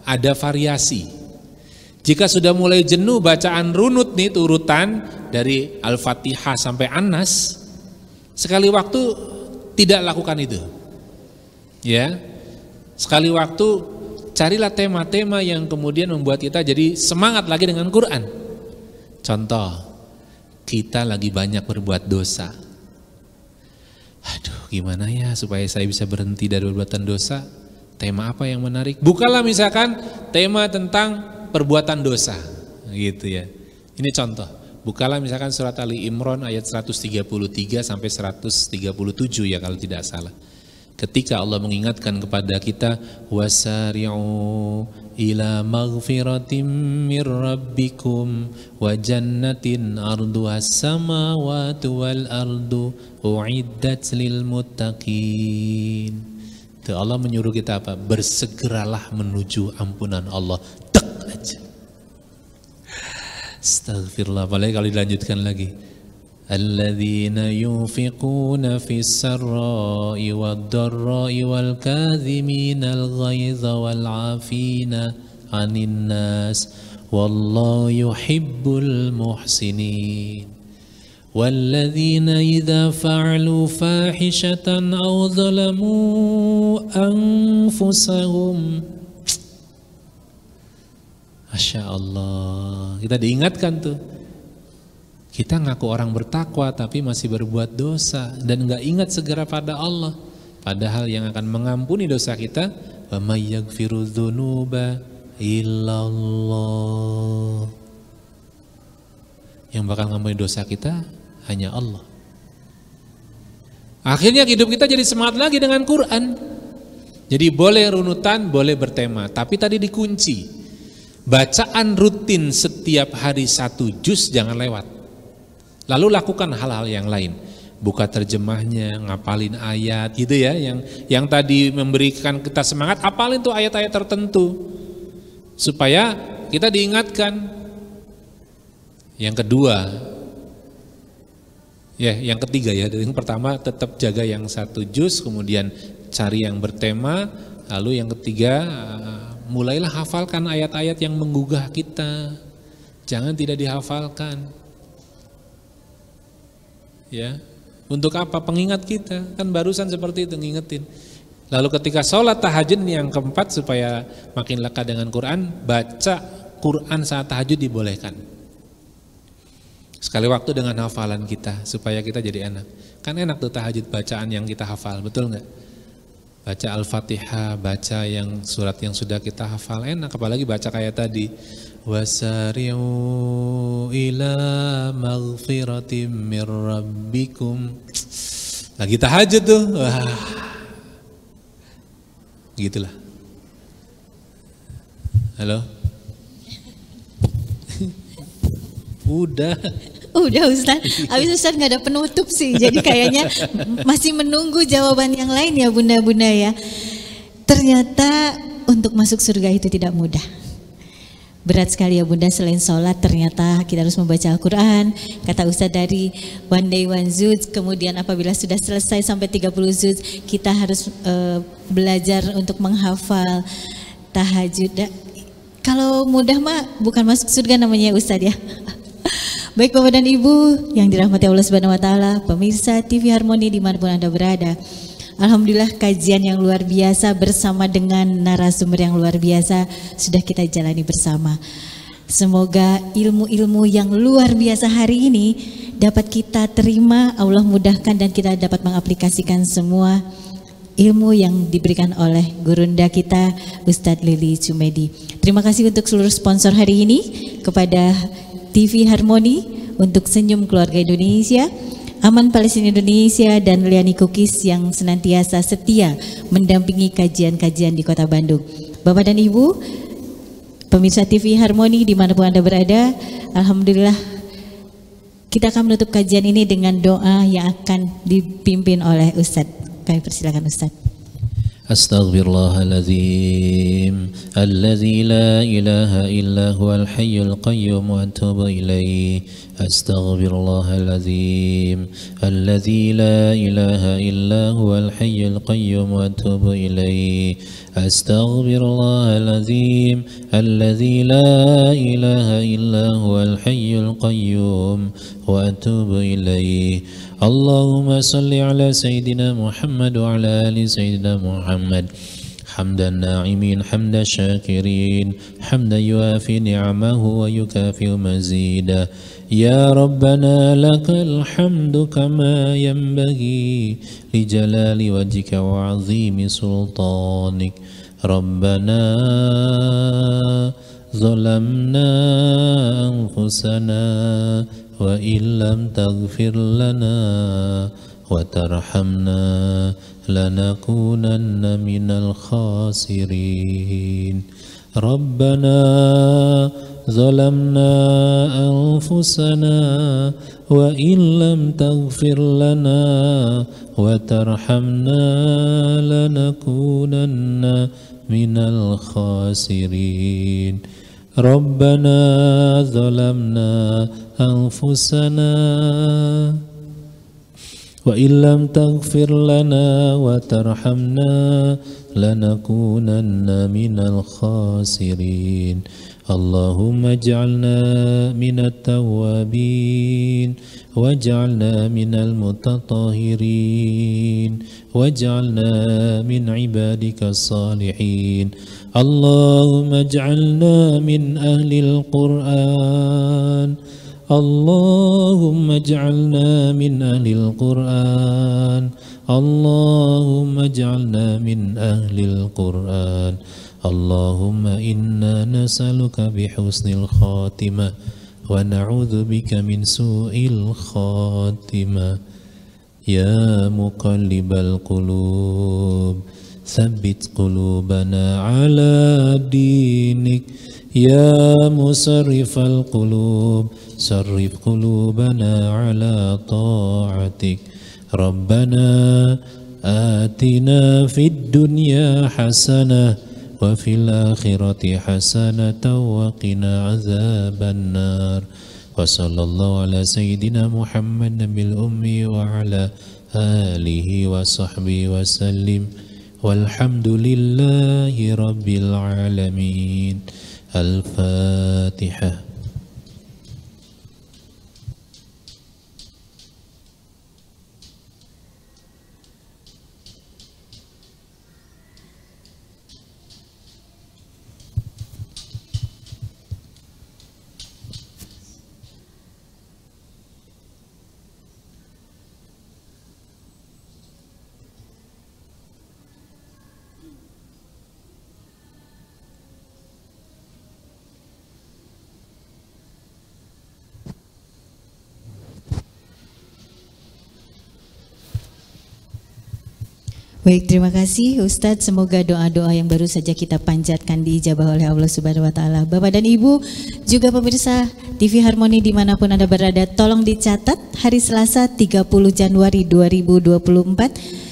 ada variasi. Jika sudah mulai jenuh bacaan runut nih, urutan dari Al-Fatihah sampai An-Nas, sekali waktu tidak lakukan itu. Ya. Sekali waktu carilah tema-tema yang kemudian membuat kita jadi semangat lagi dengan Quran. Contoh, kita lagi banyak berbuat dosa. Aduh, gimana ya supaya saya bisa berhenti dari perbuatan dosa? Tema apa yang menarik? Bukalah misalkan tema tentang perbuatan dosa, gitu ya. Ini contoh. Bukalah misalkan surat Ali Imran ayat 133 sampai 137 ya kalau tidak salah. Ketika Allah mengingatkan kepada kita, wasari'u ila maghfiratim mir rabbikum wa jannatin arduhas samawati wal ardu uiddat lil muttaqin. Allah menyuruh kita apa? Bersegeralah menuju ampunan Allah. Tek aja. Astagfirullah. Apalagi kalau dilanjutkan lagi. Alladzina yunfiquna fis sarra'i wad dharra'i wal kadhiminal ghaidha wal 'afina 'anil nas wallahu yuhibbul muhsinin. والذين إذا فعلوا فاحشة أو ظلموا أنفسهم. Masya Allah, kita diingatkan tuh. Kita ngaku orang bertakwa tapi masih berbuat dosa dan nggak ingat segera pada Allah. Padahal yang akan mengampuni dosa kita, wa may yaghfiru dzunuba illallah. Yang bakal ngampuni dosa kita hanya Allah. Akhirnya hidup kita jadi semangat lagi dengan Quran. Jadi boleh runutan, boleh bertema, tapi tadi dikunci. Bacaan rutin setiap hari 1 juz jangan lewat. Lalu lakukan hal-hal yang lain. Buka terjemahnya, ngapalin ayat gitu ya, yang tadi memberikan kita semangat, hafalin tuh ayat-ayat tertentu. Supaya kita diingatkan. Yang kedua, yang ketiga ya, yang pertama tetap jaga yang 1 juz, kemudian cari yang bertema, lalu yang ketiga mulailah hafalkan ayat-ayat yang menggugah kita, jangan tidak dihafalkan. Ya, untuk apa? Pengingat kita, kan barusan seperti itu ngingetin. Lalu ketika sholat tahajud yang keempat supaya makin lekat dengan Quran, baca Quran saat tahajud dibolehkan. Sekali waktu dengan hafalan kita supaya kita jadi enak. Kan enak tuh tahajud bacaan yang kita hafal, betul nggak? Baca Al-Fatihah, baca yang surat yang sudah kita hafal, enak. Apalagi baca kayak tadi, wasari'u ila maghfiratim mir rabbikum. Lagi tahajud tuh, wah, gitulah. Halo. Udah Ustaz, habis Ustaz nggak ada penutup sih, jadi kayaknya masih menunggu jawaban yang lain ya bunda-bunda ya. Ternyata untuk masuk surga itu tidak mudah. Berat sekali ya bunda, selain sholat ternyata kita harus membaca Al-Quran. Kata Ustaz dari one day one juz, kemudian apabila sudah selesai sampai 30 juz, kita harus belajar untuk menghafal tahajud. Kalau mudah mah bukan masuk surga namanya Ustaz ya. Baik Bapak dan Ibu yang dirahmati Allah Subhanahu wa taala, pemirsa TV Harmoni dimanapun Anda berada. Alhamdulillah kajian yang luar biasa bersama dengan narasumber yang luar biasa sudah kita jalani bersama. Semoga ilmu-ilmu yang luar biasa hari ini dapat kita terima, Allah mudahkan dan kita dapat mengaplikasikan semua ilmu yang diberikan oleh gurunda kita Ustadz Lili Jumedi. Terima kasih untuk seluruh sponsor hari ini, kepada TV Harmoni, untuk Senyum Keluarga Indonesia, Aman Palestina Indonesia, dan Liani Cookies yang senantiasa setia mendampingi kajian-kajian di Kota Bandung. Bapak dan Ibu, pemirsa TV Harmoni dimanapun Anda berada, alhamdulillah kita akan menutup kajian ini dengan doa yang akan dipimpin oleh Ustadz. Kami persilakan Ustadz. Astaghfirullahaladzim alladzi la ilaha illa huwal hayyul qayyum wa atubu ilaih. Astaghfirullahaladzim alladzi la ilaha illa huwal hayyul qayyum wa atubu ilaih. Astaghfirullahaladzim alladzi la ilaha illa huwal hayyul qayyum wa atubu ilaih. Allahumma salli ala Sayyidina Muhammad wa ala ali Sayyidina Muhammad hamdan na'imin hamdan syakirin hamdan yuafi ni'amahu wa yukafi'u mazidah. Ya Rabbana lakal hamdu kama yanbaghi li jalali wajhika wa 'azimi sultanik. Rabbana zalamna anfusana wa illam taghfir lana wa tarhamna lanakunanna minal khasirin. Rabbana zalamna anfusana wa illam taghfir lana wa tarhamna lanakunanna minal khasirin. Rabbana zalamna anfusana wa illam taghfir lana wa tarhamna lanakunanna minal khasirin. Allahumma ij'alna minat tawwabin waj'alna minal mutatahhirin waj'alna min ibadika salihin. Allahumma ij'alna min ahlil Qur'an. Allahumma ij'alna min ahlil Qur'an. Allahumma ij'alna min ahlil Qur'an. Allahumma inna nas'aluka bihusnil khatimah wa na'udzu bika min su'il khatimah. Ya muqallibal qulub tsabbit qulubana ala dinik. Ya musarrifal qulub sarrif qulubana ala ta'atik. Rabbana atina fid dunya hasanah wa fil akhirati hasanatan wa qina azaban nar. Wa sallallahu ala sayyidina Muhammad nabil ummi wa ala alihi wa sahbihi wa sallim. Walhamdulillahi rabbil alamin. Al-Fatihah. Baik, terima kasih Ustadz. Semoga doa-doa yang baru saja kita panjatkan diijabah oleh Allah Subhanahu Wa Taala. Bapak dan Ibu, juga pemirsa TV Harmoni dimanapun Anda berada, tolong dicatat hari Selasa 30 Januari 2024.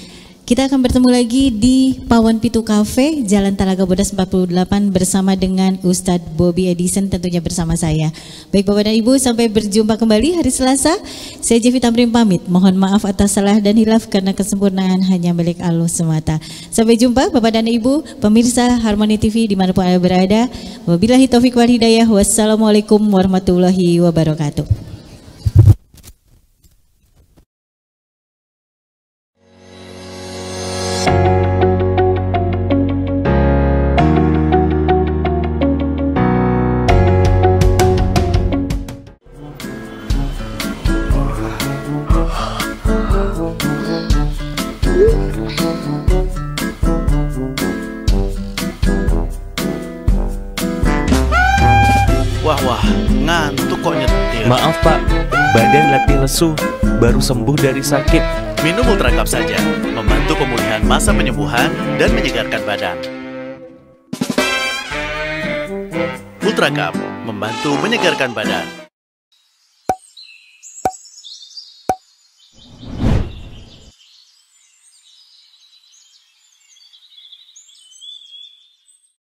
Kita akan bertemu lagi di Pawan Pitu Cafe, Jalan Talaga Bodas 48 bersama dengan Ustadz Bobby Edison, tentunya bersama saya. Baik Bapak dan Ibu, sampai berjumpa kembali hari Selasa. Saya Jevi Tamrin pamit. Mohon maaf atas salah dan hilaf karena kesempurnaan hanya milik Allah semata. Sampai jumpa Bapak dan Ibu, pemirsa Harmoni TV dimanapun Anda berada. Wabillahi taufiq wal hidayah. Wassalamualaikum warahmatullahi wabarakatuh. Wah, ngantuk kok nyetir. Maaf Pak, badan letih lesu, baru sembuh dari sakit. Minum Ultrakap saja, membantu pemulihan masa penyembuhan dan menyegarkan badan. Ultra Cup, membantu menyegarkan badan.